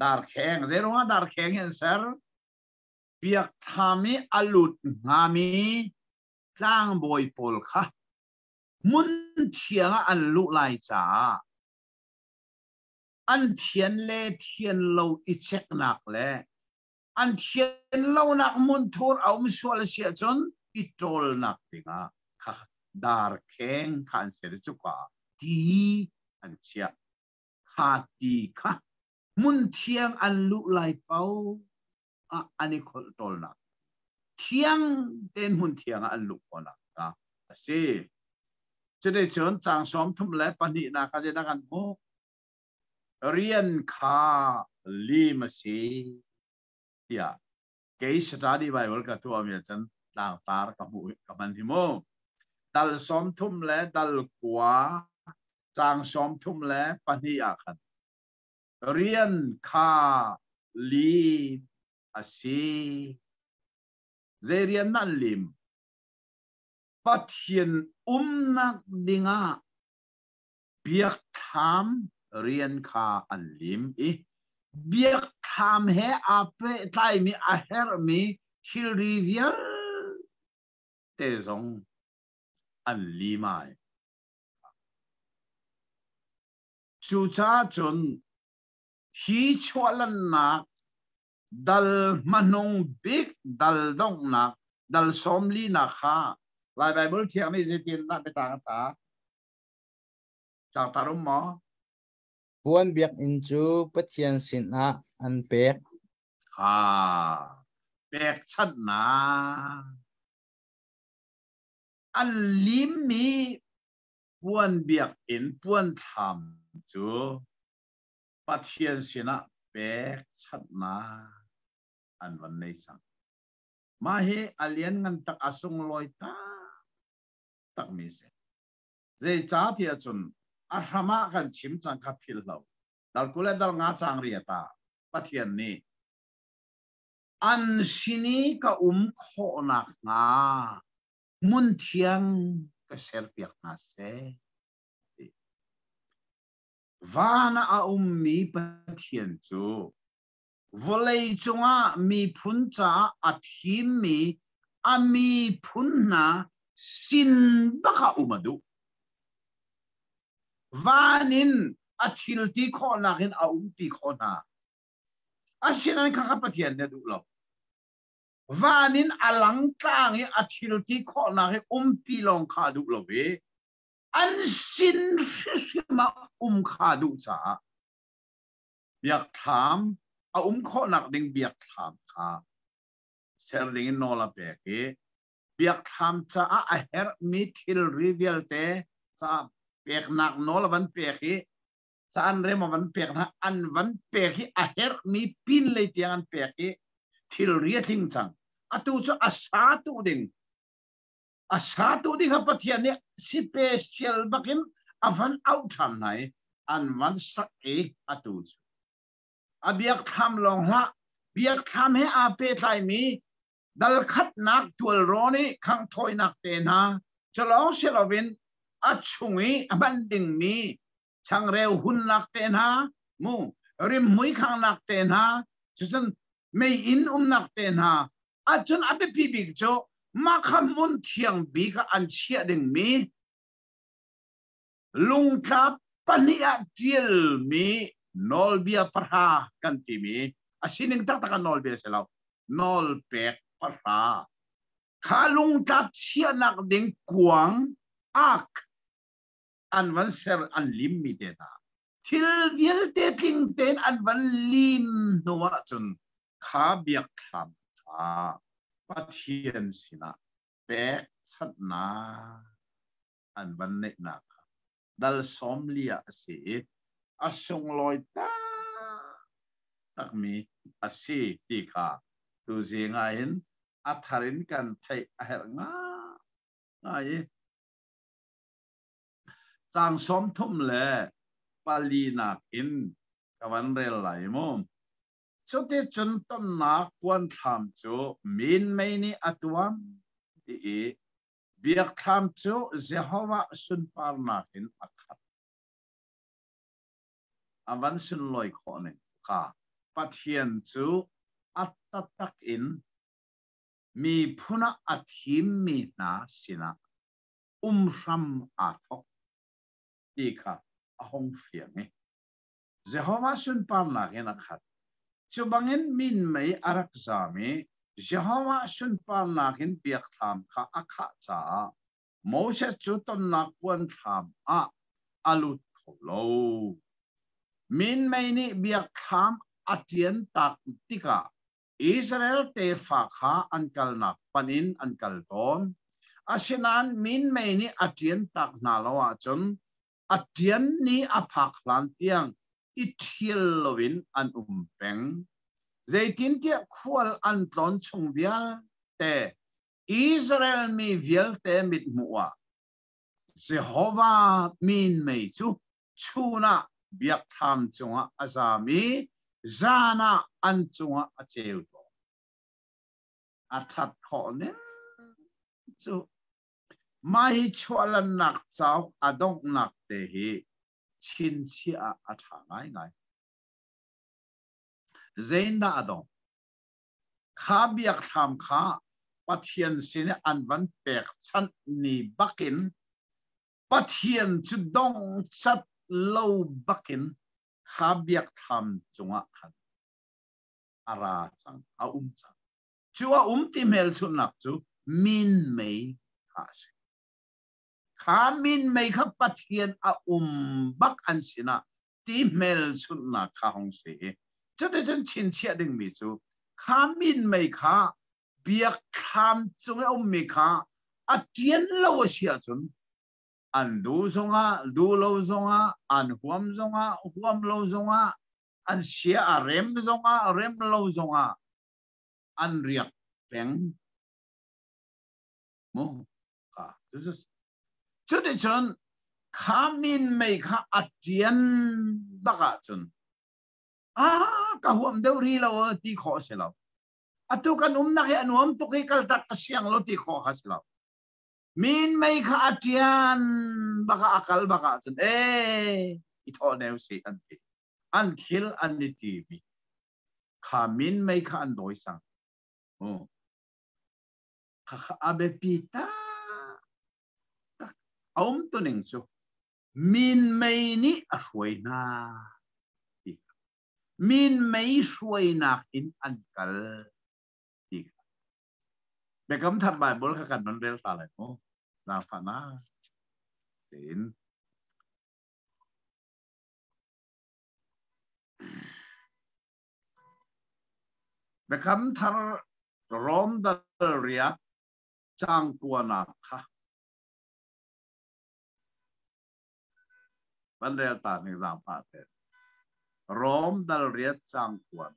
ตาร์แข็งเรื่องว่าตาร์แข็งเห็นเสรเปียกทามีอลุดงามีจางบอยพลค่ะมุนเทียงอันลุไลจ้าอันเทียนเล่เทียนเราอิเช็คนักเล่อันเทียนเรานักมุนทูร์เอาไม่ชัวร์เสียจนอิโตลนักติงะค่ะดาร์แข็งขันเสียจุกว่า ti an chia kha ti kha mun thiang an lu lai pau ani khol tol na thiang ten mun thiang an lu ona ka ase chede chon chang som thum le pani na ka je na kan mo rian kha li ma si ya ke study bible ka tu amya chan tang tar ka mu ka man hi mo dal som thum le dal kwa chang som thum le pani a khan rian kha li asi zerian nan lim pathian nak dinga biak tham rian kha an lim biak tham he ape tai mi a her mi thil rivial te zong an limai chu cha chun hi chwalan na dal manong big dal dong na dal somli na kha lai bible thiang ni jetin na pe ta chang tarum mo buan biak in chu pathian sin a an pek ha pek chat na an lim mi buan biak in buan tham chu pathian sin a pek chat na an van nei sang ma he alien ngan tak asung loi ta tak mi se zai cha ti chun arhama kan chim chang kha phil lo dal kule dal nga chang ri ta pathian ni an sini ka kho nak nga mun thiang ka ser piak na se vana mi pathian chu volei chunga mi phun cha athim mi ami phun na sin baka umadu vanin athil ti kho na hin ti kho na asinan kha pathian ne du lo vanin alang tlang hi athil ti kho na hi pi long kha du lo ve an sin ma kha du cha biak tham kho nak ding biak tham kha ser ding no la pe ke biak tham cha a her mi thil reveal te cha pek nak no la van pe ki cha an re ma van pek na an van pe ki a her mi pin le tian pe ki thil ri thing chang atu chu asatu ding ha pathian ne special bakin avan out tham nai an van sa e atu chu abiak tham long la biak tham he a pe thai mi dal khat nak tual roni khang thoi nak te na chalong selovin achungi aban ding mi chang reu hun nak te na mu rim mui khang nak te na chusan mei in nak te na achun abe pi big cho ma kham mun thiang bi ka an chia ding mi lung tap pania tiel mi nol bia parha kan ti mi asining tak tak nol bia selaw nol pek parha khalung tap chia nak ding kuang ak an van ser an lim mi te ta thil vial te king ten an van lim nowa chun kha biak tham tha pathian sina pek chat na an van ne na dal som lia ase asung loi ta tak mi asi ti kha tu zinga in atharin kan thai her nga ai chang som thum le pali nak in kawan rel lai mo chote chun ton na kwan tham chu min mai ni atuam ti biak tham chu Jehovah sun par na in akhat avan sun loi kho ne ka pathian chu atatak in mi phuna athim mi na sina ram athok ti kha ahong fiang e Jehovah sun par na in akhat chubangin min mai arak zami Jehovah sun par na in biak tham kha akha cha Moses chu ton na kwan tham alut kholo min mai ni biak tham atian tak tika Israel te fa kha ankal na panin ankal ton asinan min mai ni atian tak na lawa chon atian ni aphak lan tiang ithil lovin an peng zaitin tia khwal an tlon chung vial te Israel mi vial te mit muwa Jehovah min mai chu chuna biak tham chunga azami zana an chunga acheu to athat kho ne chu mai chwalan nak chau adong nak te hi chin chia atha ngai ngai zainda adong kha biak tham kha pathian sin an van pek chan ni bakin pathian chu dong chat lo bakin kha biak tham chunga khan ara chang a chang chua ti mel chu nak chu min mei kha se kha min mei kha pathian a bak an sina ti mel chu na kha hong se chu de chen chin chia ding mi chu kha min mei kha biak tham chunga mi kha a tien lo sia chun an du zonga du lo zonga an huam zonga huam lo zonga an sia a rem zonga rem lo zonga an riak peng mo ka chu de chun kha min mei kha atian baka chun ka huam deu ri lo ti kho se lo atu kan na he anuam tu ke kal tak siang lo ti kho khas lo min mei kha atian baka akal baka chun ito neu si an khil an ni ti bi kha min mei kha an doi sang kha abe pita to ning chu min mei ni a hruai na min mei hruai na in an kal ti be kam that Bible kha kan non rel ta lai mo na fa na tin be kam thar rom dal ria chang kwa na kha ban rel ta ni zam pa te rom dal ria chang kwa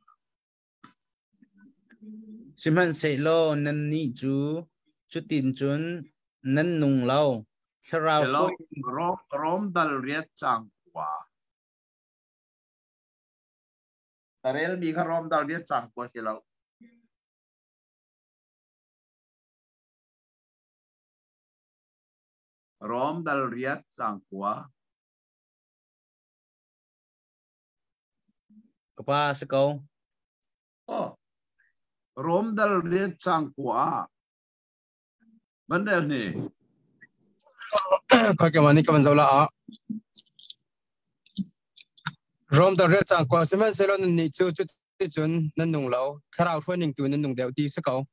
Siman sei lo nan ni chu tin chun nan nung lo tharau foi rom dal ria chang kwa tarel mi kha rom dal ria chang kwa se lo rom dal ria chang kwa kapa se ko rom dal ria chang kwa bandel ni ka ke mani kaman zola a rom dal ria chang kwa semen selon ni chu ti chun nan nung lo tharau phoi ning tu nan nung deu ti se ko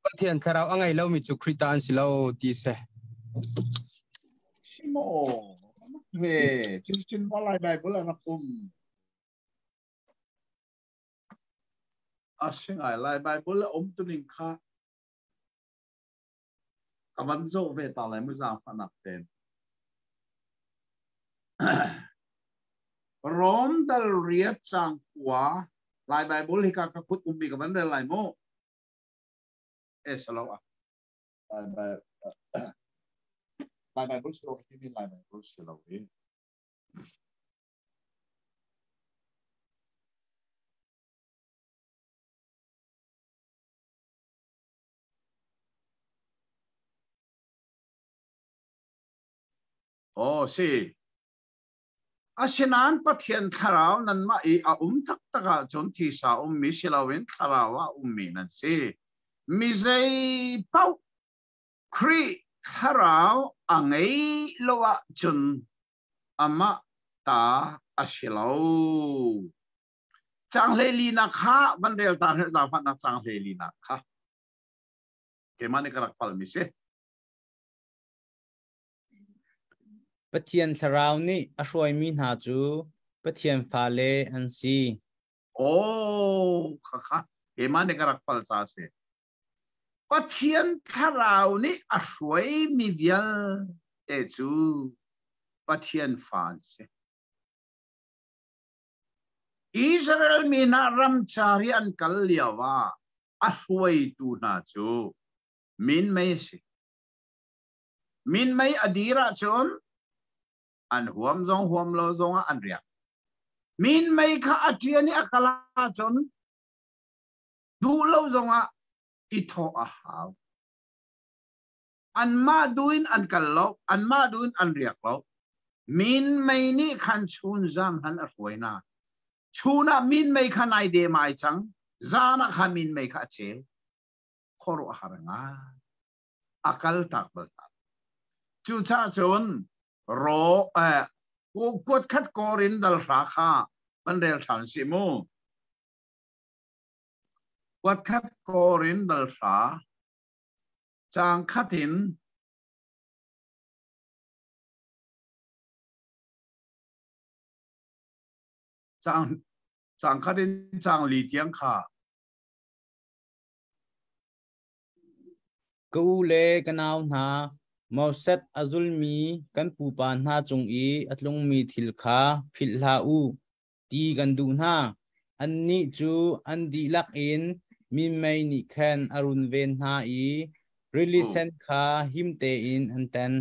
pathian tharau angai lo mi chu kritan si lo ti se simo ve chin balai Bible na asingai lai Bible tu ning kha kaman zo ve ta lai mu za phanak ten rom dal ria chang kwa lai Bible hi ka kut mi kaman de lai mo salawa lai Bible so ki lai Bible salawi si asinan pathian tharau nan ma I a tak taka chon thi sa mi silawin tharawa mi nan si mi zai pau kri tharau angai lowa chun ama ta asilau chang le li na kha bandel ta za fa na chang le li na kha ke mani karak pal mi se ปะเทียนทราวนี่อช่วยมีหาจูปะเทียนฟาเลอันซีโอ้ค่ะเอมาในกระปัลซาเซปะเทียนทราวนี่อช่วยมีเดียเอจูปะเทียนฟานเซอิสราเอลมีนารัมชาริอันกัลเลียวว่าอช่วยตูนาจูมินไม่สิมินไม่อดีระจนอันหัวมซองหัวมโลซองอันเรียกมินไม่ข้าอดียนี่อักลาจนดูโลซองอิทโออาหาวอันมาดูอินอันกัลโลอันมาดูอินอันเรียกโลมินไม่นี่ขันชูนจังหันอสวยนาชูนามินไม่ข้าในเดมายจังจานะข้ามินไม่ข้าเชลขอรู้หารงาอักลตักบัลตักจูชาจนโรกูกดคัดกอรินดัลราคาบันเดลทันซิมูกดคัดกอรินดัลราจางคัดหินจางคัดหินจางลีเทียงค่ะกูเลกันเอาหนามอเซตอาซุลมีกันปูปานหาจงอีอัตลงมีทิลขาพิลลาอูตีกันดูหน้าอันนี้จูอันดีลักอินมีไม่นิแคนอรุณเวนหาอีริลิเซนขาหิมเตอินอันเตน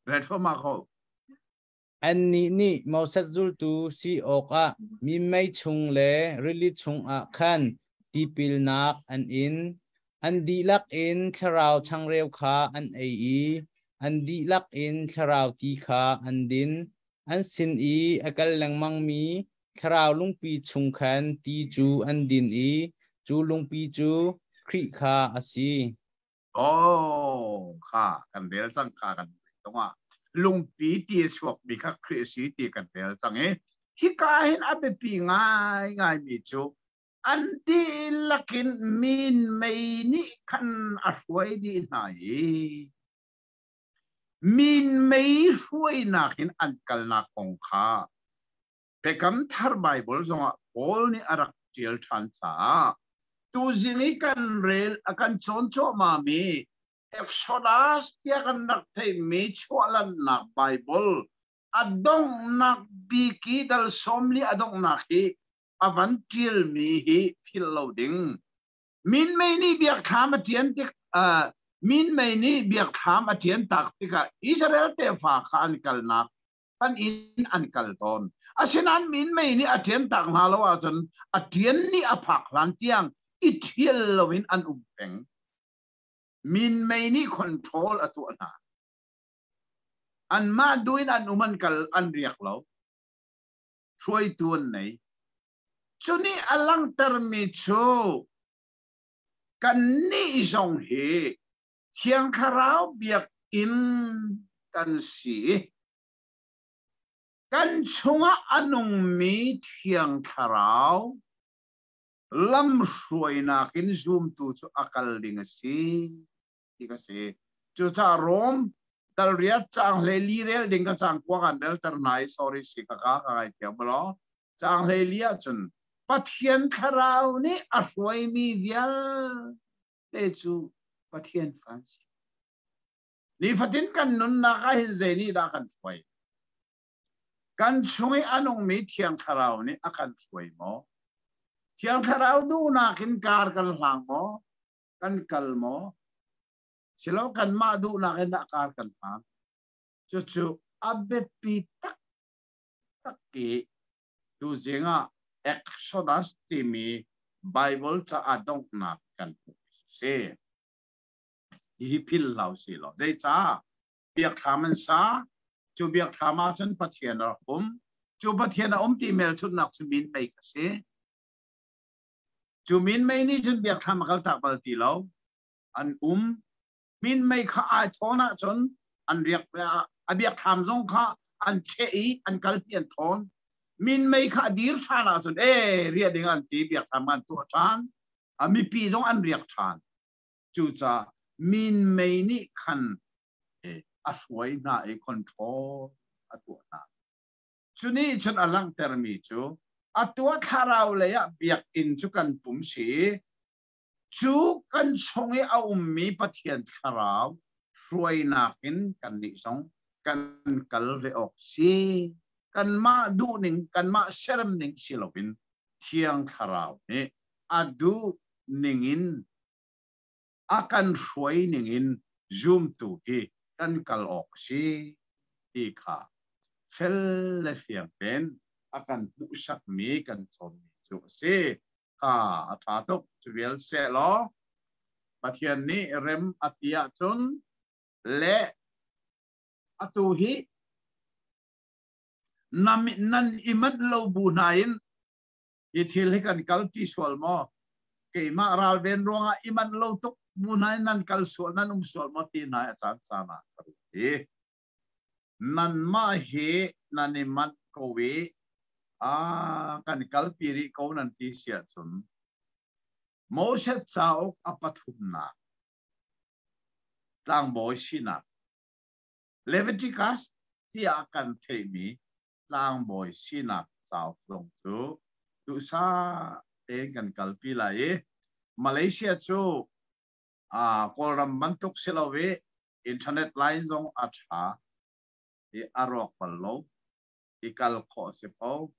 เรดฟอร์มาเขาอันนี้มอเซตจุลตูซีออกมีไม่ชงเลริลิชงคันตีปิลนักอันอินอันดีลักอินคราวช่างเร็วขาอันอันดีลักอินคราวตีขาอันดินอันสินอกลลังมังมีคราวลุงปีชงขันตีจูอันดินจูลุงปีจูคริขาอสีโอ้ค่ะกันเดลสังขากันตรงว่าลุงปีตีสวกมีค่ะคริสตีกันเดลสังที่กายเห็นอับปีง่ายมีจูอันที่ลักินมินไม่นี่ขันอช่วยดีไหนมินไม่ช่วยนักอินอันกัลนักของข้าเปคำทาร์ไบเบิลส่งโอลนี่อารักเจลทันซาตูจิงิกันเรลกันชนโชมามีเอ็กโซดัสที่กันนักเทมีชวลันนักไบเบิลอดงนักบีกีดัลสมลีอดงนักฮีอวันทิลมีฮีพิลโลดิงมินไม่นี่เบียกถามเทียนติกมินไม่นี่เบียกถามเทียนตักติกาอิสราเอลเตฟ้าขันกัลนักขันอินอันกัลตอนอาเช่นนั้นมินไม่นี่เทียนตักฮาโลอาจนเทียนนี่ผักลันเตียงอิเทียลโลวินอันเป็งมินไม่นี่คอนโทรลตัวนั้นอันมาดูอินอันมันกัลอันเรียกเราช่วยตัวไหนชุนี่อลังเตอร์มิชูกันนี่จงเฮเทียงคาราวเบียกอินกันสีกันชงอันงมีเทียงคาราวลำสวยนักอินซูมตูจูอักลดิงสีที่ก็สีจูจ่ารอมดัลเรียจังเลลีเรลดิงกันจังกว่ากันเดลตร์ไนสอรี่สิกะกะไอเทียบล้อจังเลลียจนปะเทียนคราวนี้อสวยมีเดียลเตจูปะเทียนฟันซีนี่ฟัดดินกันนุนนักหินเจนี่รักันสวยกันช่วยอันงมีเทียนคราวนี้อากันสวยมั้งเทียนคราวดูนักหินการกันหลังมั้งกันกัลมั้งเชลล์กันมาดูนักหินการกันหลังจู่ๆอับเบปีตักกี้ดูเสียงExodus ที่มี Bible จะอ่านต้องนับกันเสียที่พิลเราสิเราใจจ้าเบียกทำมันซาจูเบียกทำมาจนปะเทียนเราจูปะเทียนที่เมลชุดนักจูมินไม่ก็เสียจูมินไม่นี่จนเบียกทำมาเขาตักบาลตีเราอันมินไม่ข้าไอทอนะจนอันเรียกเบียกทำจงข้าอันเชยอันกัลเปียนทอนมินไม่ข้าดีร์ชานะจนเรียกดิ่งอันที่เบียกทำมันตัวทานมีปีจงอันเรียกทานจูจ้ามินไม่นี่ขัน a suai na e control atua na chuni chun alang termi chu atua tharau le ya biak in chu kan pum si chu kan chonge a ummi pathian tharau suai na kin kan ni song kan kal re ok si kan ma du ning kan ma seram ning silopin thiang tharau ni adu ningin akan suai ningin zoom tu hi kan kal ok si ti kha fel le fiang pen akan pusak mi kan chom chu si kha tha tok chuel se lo pathian ni rem atia chun le atu hi nan imat lo bu nain i thil he kan kal ti sol mo ke ma ral ben ronga iman lo tok bu nai nan kal sol nan sol mo ti na chan chana e nan ma he nan imat ko we a kan kal piri ko nan ti sia chun mo se chao apathum na tang boy sina Leviticus ti akan themi tang boy sina chao long chu tu sa te kan kalpi lai Malaysia chu koram bantuk silawe internet line zong atha e arok pallo e kal kho se pau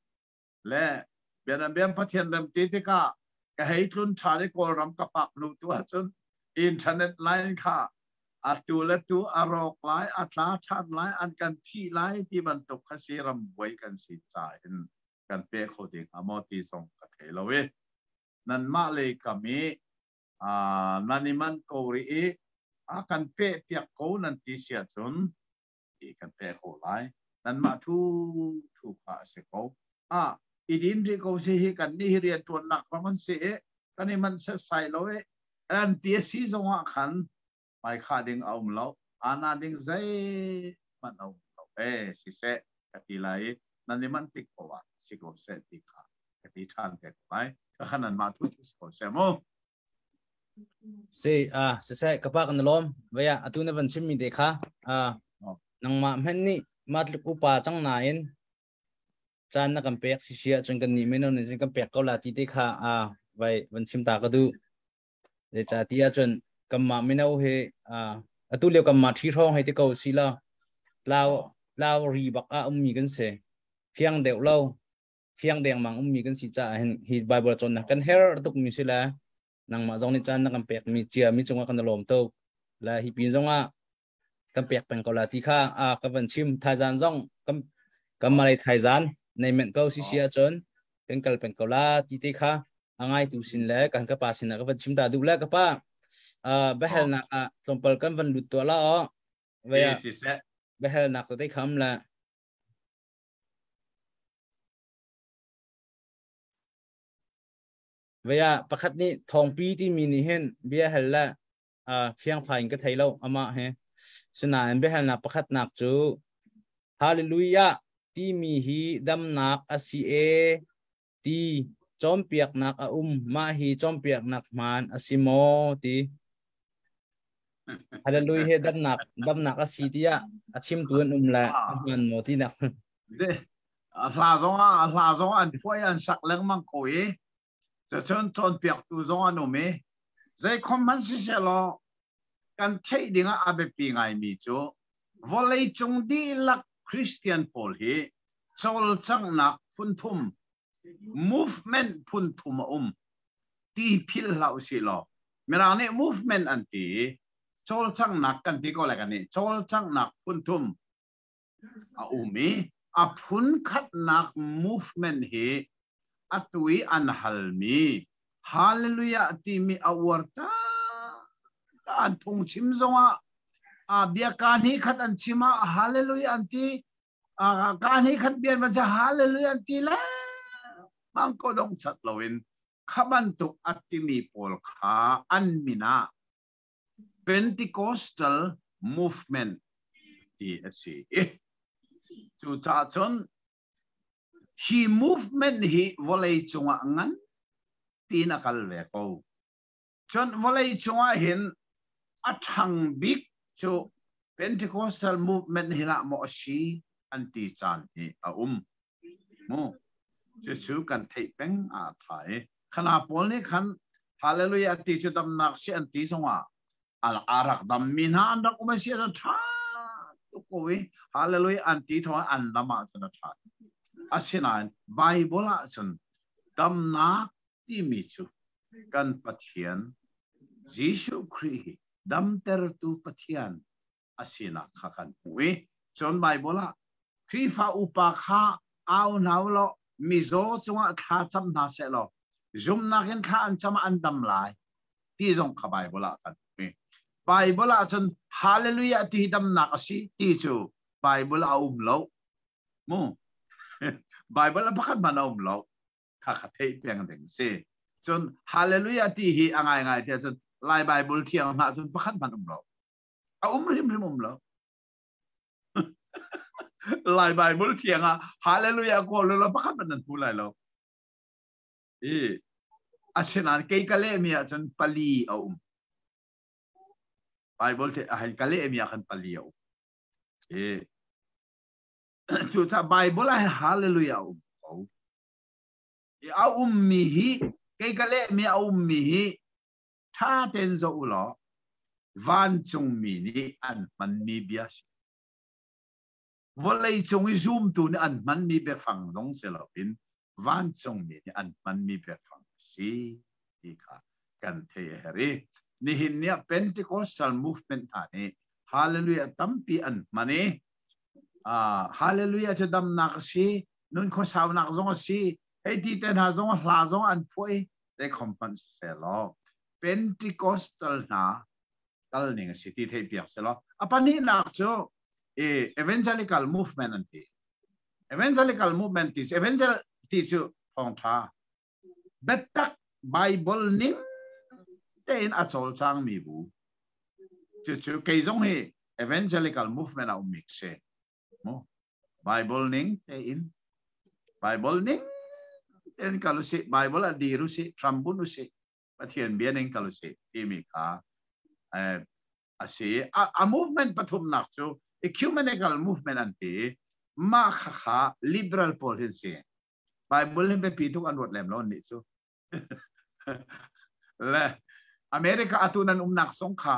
le bian pathian ram ti te ka hei tlun thare koram ka pak nu tu chun internet line kha atu le tu arok lai atla chat lai an kan thi lai ti bantuk khasiram boi kan si cha in kan pe khoding amoti song ka thelowe nan ma le kami naniman ko ri akan pe piak ko nan ti sia chun i kan pe ko lai nan ma thu pa se ko idin ri ko se hi kan ni rian tuan nak man se kan ni man se sai lo an ti si zong khan mai kha ding aum lo ana ding zai man aum lo si se ka ti lai nan ni man tik ko wa si ko se ti kha ka ti than ke lai ka khanan ma thu ko se mo se se kapa kan lom veya atuna van chimmi de kha nang ma mhenni matlu pa chang na in chan na kan pek si sia chung kan ni meno ni kan pek ko la ti te kha vai van chim ta ka du de cha ti a chun kam ma meno he atu le kam ma thi thong he te ko si la lao ri bak mi kan se phiang deu lo phiang deng mang mi kan si cha hi bible chon na kan her tuk mi sila nang ma zong ni chan na kan pek mi chia mi chunga kan lom to la hi pin zonga kan pek pen ko la ti kha ka van chim thai jan zong kam ma lai thai jan nei men ko si sia chon kan kal pen ko la ti te kha angai tu sin le kan ka pa sin na ka van chim ta du la ka pa behel na sompal kan van lut to la veya behel na ko te kham la veya pakhat ni thong pi ti mi ni hen bia hel la phiang phain ka thailo ama he suna en behel na pakhat nak chu hallelujah ti mi hi dam nak asie ti chom piak nak ma hi chom piak nak man asimo ti hallelujah he dam nak asitia achim tuan la man mo ti nak de hla zong an phoi an sak leng mang koi chon piak tu zong anu me zai khomman si se lo kan thei dinga abe pi ngai mi chu volei chung di lak Christian Paul hi chol chang nak phun thum movement phun thum ti phil lau si lo merane movement an ti chol chang nak kan ti ko la kan ni chol chang nak phun thum umi a phun khat nak movement hi atui an halmi hallelujah ti mi awarta an thung chim zonga bia kan hi khat an chima hallelujah anti kan hi khat bian ma hallelujah anti la mang ko dong chat lowin khaban tu atimi pol kha an mina Pentecostal movement ti asi chu cha chon hi movement hi volei chunga ngan tina kal ve ko chon volei chunga hin athang big chu Pentecostal movement hina mo si anti chan hi a mo chu kan thei peng a thai khana pol ni khan hallelujah ti chu dam nak si anti songa al arak dam min ha andak uma si a tha tu ko we hallelujah anti tho an lama chana tha asinan bible a chun dam na ti mi chu kan pathian Jesus Christ dam ter tu pathian asina khakan we chon bible a khifa upa kha au naulo mizo chunga kha cham na se lo zum na gen kha an chama an dam lai ti jong kha bible a kan we bible a chon hallelujah ti dam na asi ti chu bible a lo mo bible a pakhat man lo kha kha thei peng deng se chon hallelujah ti hi angai ngai te chon lai bible thiang na chon pakhat man lo a rim lo lai bible thiang a hallelujah ko lo pakhat man pu lai lo asinan kei kale mi a chon pali a bible te a kale mi a kan pali a chu ta bible a hallelujah a mi hi kei kale mi a mi hi tha ten zo lo van chung mi ni an man mi bia volei chung i zoom tu ni an man mi be phang jong se lo in van chung mi ni an man mi be phang si ti kha kan the heri ni hin nia Pentecostal movement ha ni hallelujah tampi an mane hallelujah che dam nak si nun kho saw nak jong si hey ti ten ha jong hla jong an phoi te kompan se lo Pentecostal na kal ning si ti thei piak se lo apani nak cho evangelical movement anti evangelical movement is evangel ti chu thong tha betak bible nim ten a chol chang mi bu chu ke jong he evangelical movement a mix se mo bible ning te in bible ning ten kalu si bible a diru si trambunu si pathian bianing kalu si imi ka a movement pathum nak chu ecumenical movement anti ma kha liberal policy bible lim be pituk an rot lem lon ni chu le America atunan nak song kha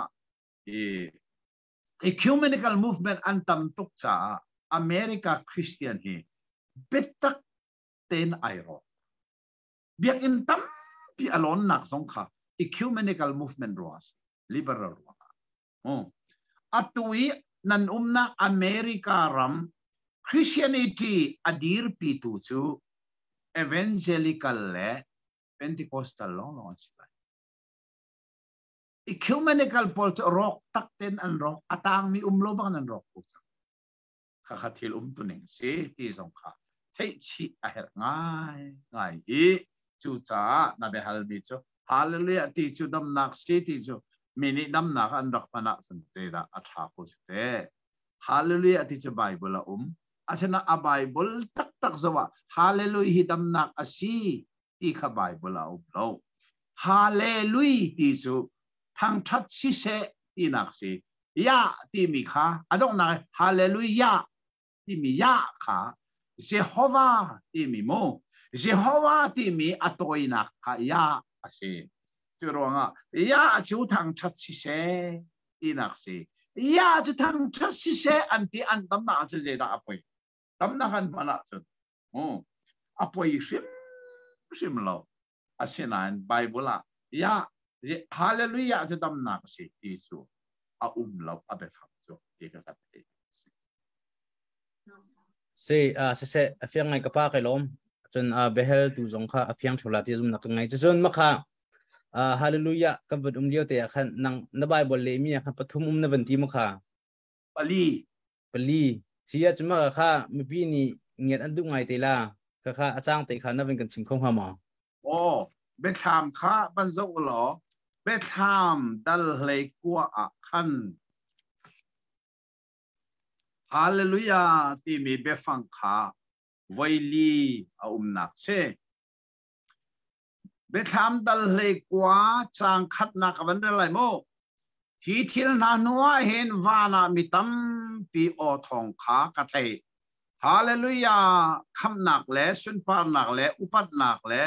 ecumenical movement antam tuk cha America Christian hi betak ten airo biak in tam pi alon nak song kha ecumenical movement roas liberal atui nan na America ram Christianity adir pitu chu evangelical le Pentecostal long sila ecumenical pol rock takten an rock atang mi umlo bang an rock khathil tuning si ti song kha thei chi a her ngai chu cha na be hal bi chu hallelujah ti chu dam nak si ti chu mini dam nak an rak pana san te da atha ko te hallelujah ti chu bible asana a bible tak zawa hallelujah dam nak asi ti kha bible lo hallelujah ti chu thang that si se ti nak si ya ti mi kha adong na hallelujah ti mi ya kha Jehovah ti mi mo Jehovah ti mi atoi nak kha ya asi churonga ya chu thang that si se ti nak si ya chu thang that si se anti an tam na chu je da apoi tam na kan mana chu apoi sim lo asinan bible ya hallelujah chu tam na si ti su a lo abe pham chu ti ka te se afiang ngai kapa kai lom chun behel tu jong kha afiang thola ti zum nak ngai chun ma kha hallelujah ka bud dio te khan nang na bible le mi kha pathum na ban ti ma kha pali sia chuma kha mi pi ni nget an du ngai te la kha achang te kha na ban kan ching khong ha ma be tham kha ban zo lo be tham dal hle kwa a khan hallelujah ti mi be phang kha voili a nak se be tham dal hle kwa chang khat na ka ban lai mo hi thil na nuwa hen wana mitam pi o thong kha ka thei hallelujah kham nak le sun par nak le upat nak le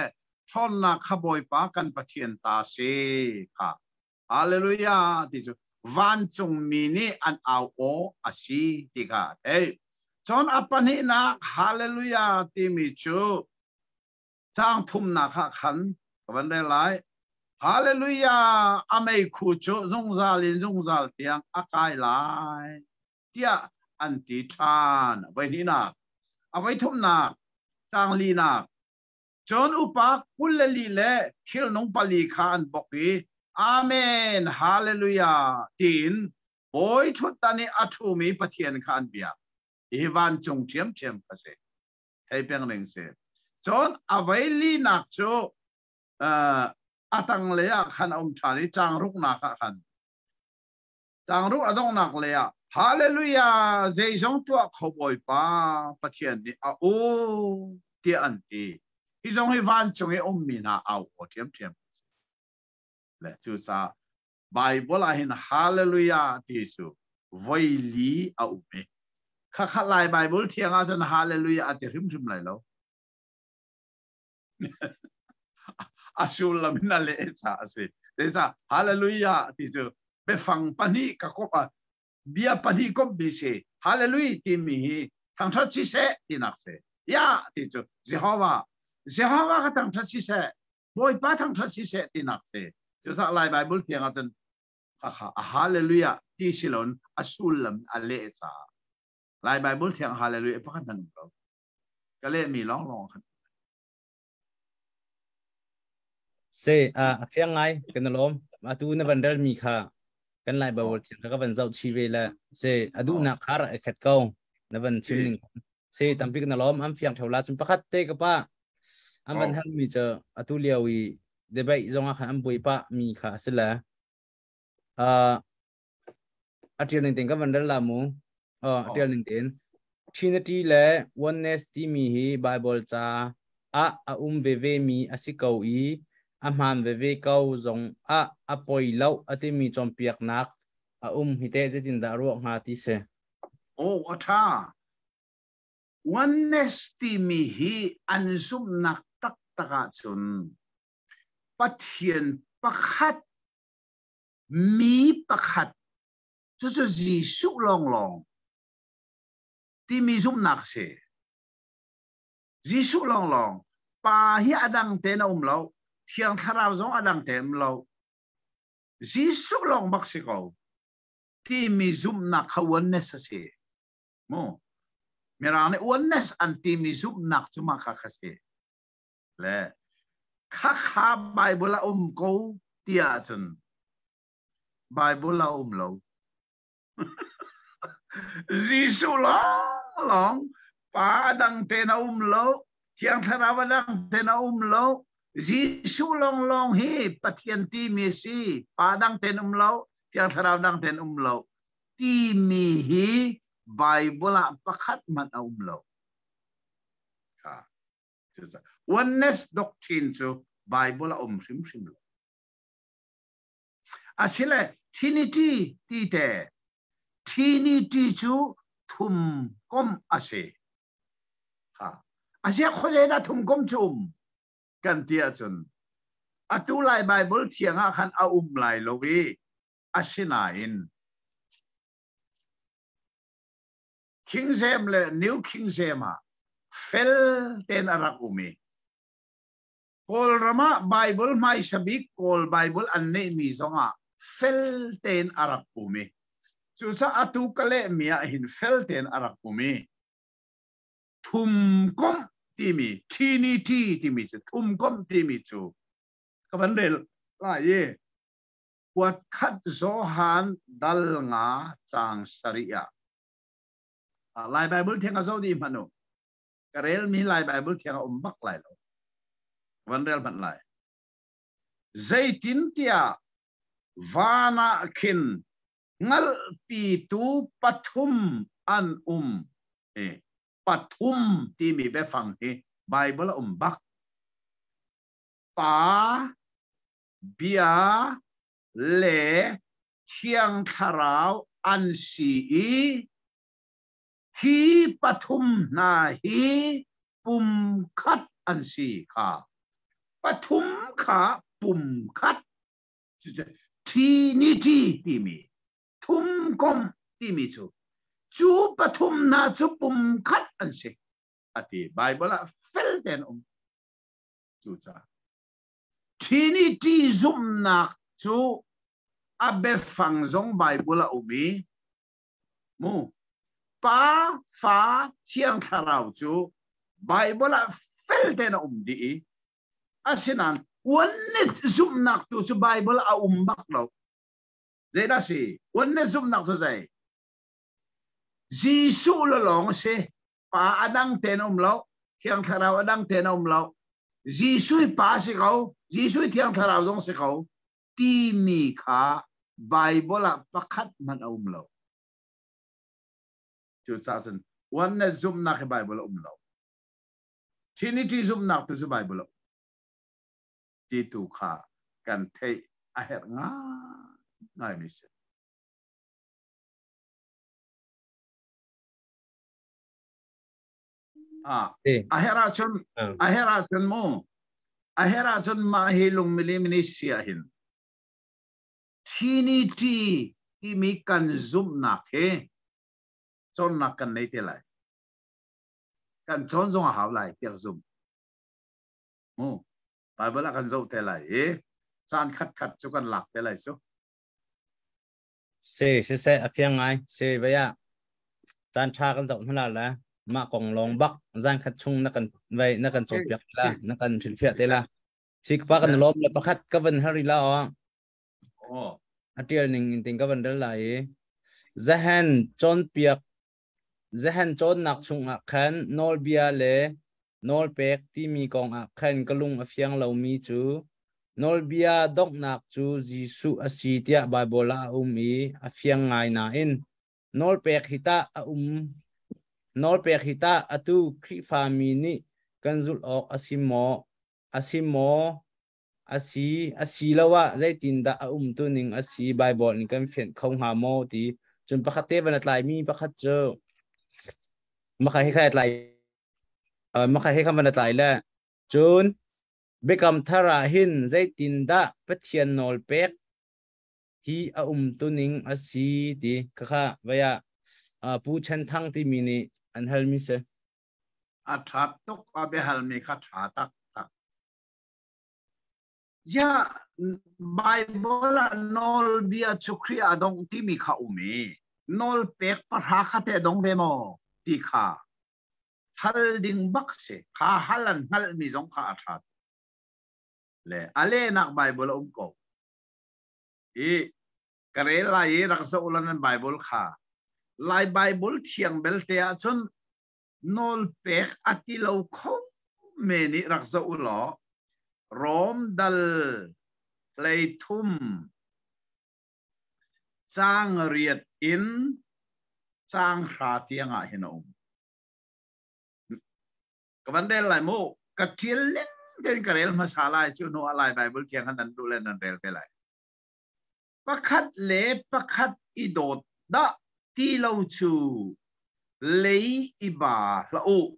thon nak khaboi pa kan pathian ta se kha hallelujah ti chu van chung mi ni an au o asi ti ka hey chon apani na hallelujah ti mi chu chang thum na kha khan kawan de lai hallelujah amei khu chu zong zal tiang akai lai tia anti than vai ni na avai thum na chang li na chon upak kulali le khil nong pali khan boki amen hallelujah tin boy thutani athumi pathian khan bia evan chung chem kase thai peng leng se chon avai li nak chu atang le ya khan om thani chang ruk na kha khan chang ruk adong nak le ya hallelujah zai jong tu khoboi pa pathian ni a o ti an ti hi jong hi van chung e om mi na au o thiam le chu sa bible a hin hallelujah ti su voi li au me kha lai bible thiang a jan hallelujah a ti rim lai lo asul lamina le cha ase desa hallelujah ti chu be phang pani ka ko bia pani ko bi se hallelujah ti mi thang tha chi se ti nak se ya ti chu jehovah ka thang tha chi se boy pa thang tha chi se ti nak se chu sa lai bible thiang a jan hallelujah ti silon asul lam ale cha lai bible thiang hallelujah pa kan nan lo ka le mi long khan se phiang ngai kan lom tu na vandal mi kha kan lai ba wol thiang ka van zau chi ve la se adu na khar khat ko na van chim ning se tampi kan lom am phiang thola chum pakhat te ka pa am van han mi cha atu liawi de bai zonga kha am boi pa mi kha sila atrial ning ten ka vandal la mu atrial ning ten trinity le oneness ti mi hi bible cha ve mi asikau i amhan ve kau zong apoi lau ati mi chom piak nak hite zetin da ro nga ti se atha oneness ti mi hi anzum nak tak taka chun pathian pakhat mi pakhat chu jisu long ti mi zum nak se jisu long pa hi adang te na lo thiang tharau zong adang tem lo jisu long bak se ko ti mi zum nak oneness se mo merane oneness an ti mi zum nak chuma kha se le kha bible la ko tia chun bible la lo jisu long pa dang te na lo thiang tharau adang te na lo jisu long hi pathian ti mi si padang ten lo thiang tharau dang ten lo ti mi hi bible pakhat man lo ha oneness doctrine chu bible rim lo asile trinity ti te trinity chu thum kom ase ha ase khoje na thum kom chum kan tia chun atu lai bible thianga khan lai lowi asina in King James le New King James fel ten arak umi kol rama bible mai sabik kol bible anne mi zonga fel ten arak umi chu sa atu kale mia hin fel ten arak umi thum kom timi trinity timi chu thum kom timi chu ka ban del la ye wat khat zo han dal nga chang saria lai bible thiang zo di manu karel mi lai bible thiang bak lai lo ban del ban lai zaitin tia vana khin ngal pi tu pathum an pathum ti mi be phang hi bible bak pa bia le thiang tharau an si hi pathum na hi pum khat an si kha pathum kha pum khat Trinity ti mi thum kom ti mi chu pathum na chu pum khat an si ati Bible a fel den chu cha Trinity zum nak chu abe phang zong Bible a umi mu pa fa thiang tharau chu Bible a fel den di asinan 원넷 zum nak tu chu Bible a bak lo zeda si 원넷 zum nak tu zai Jisu lo long se pa adang ten lo thiang tharau adang ten lo Jisu pa si kau Jisu thiang tharau dong si kau ti mi kha Bible a pakhat man lo chu cha chen 원넷 zum nak Bible lo Trinity zum nak tu chu Bible ti tu kha kan thei a her nga ngai mi se a hera chon mo a hera chon ma hilung mili sia hin Trinity ti mi kan zum na the chon na kan nei te lai kan chon zong hao lai te zum mo Bible akan zo te lai chan khat chu kan lak te lai chu se aphiang ngai se baya chan cha kan zo hna la ma kong long bak zan khat chung na kan vai na kan chop yak la na kan thil phia te la sik pa kan lom la pakhat ka van hari la atial ning ting ka van dal lai zahan chon piak zahan chon nak chung a khan nol bia le nol pek ti mi kong a khan kalung a fiang lo mi chu nol bia dok nak chu Jisu asi tia Bible a a fiang ngai na in nol pek hita a nol pek hita atu kri fa mi ni kanzul ok asi lawa zai tin da tu ning asi Bible ni kan fen khong ha mo ti chun pakhat te ban atlai mi pakhat chu makha hi khai atlai makha he khaman atlai la chun bekam thara hin zai tin da pathian nol pek hi a tuning asi ti kha vaya pu chen thang ti mini an hal mi se athat tok abe hal mi kha tha tak tak ya Bible nol bia chukri adong ti mi kha umi nol pek pa kha te dong ve mo ti kha hal ding bak se kha halan hal mi zong kha athat le ale nak Bible ko kare lai raksa ulan Bible kha lai Bible thiang bel te a chun nol pek atilo kho me ni raksa ulo rom dal play thum chang riat in chang kha tiang a hinom vấn lại mô cái chiến lên trên cái rel masala chứ nó lại Bible thiang hắn du lên rel về lại pakhat le pakhat idot da ti lo chu lei iba la o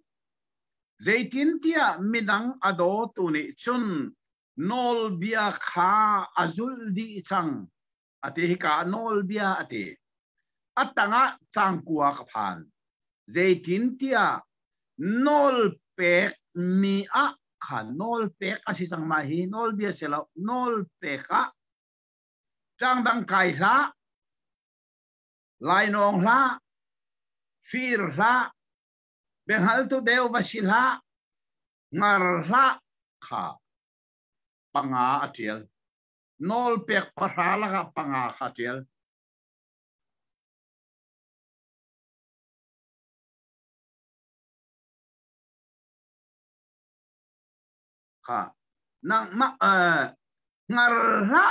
zaitin tia minang ado tu ni chun nol bia kha azul di chang ate ka nol bia ate atanga chang kuwa ka phan zaitin tia nol pek mi a kha nol pek asi sang ma hi nol bia sela nol pek a chang dang kai la lai nong la fir la benghal tu deu vasila ngar la kha panga atiel nol pek parala ka panga khatiel kha nang ma ngar la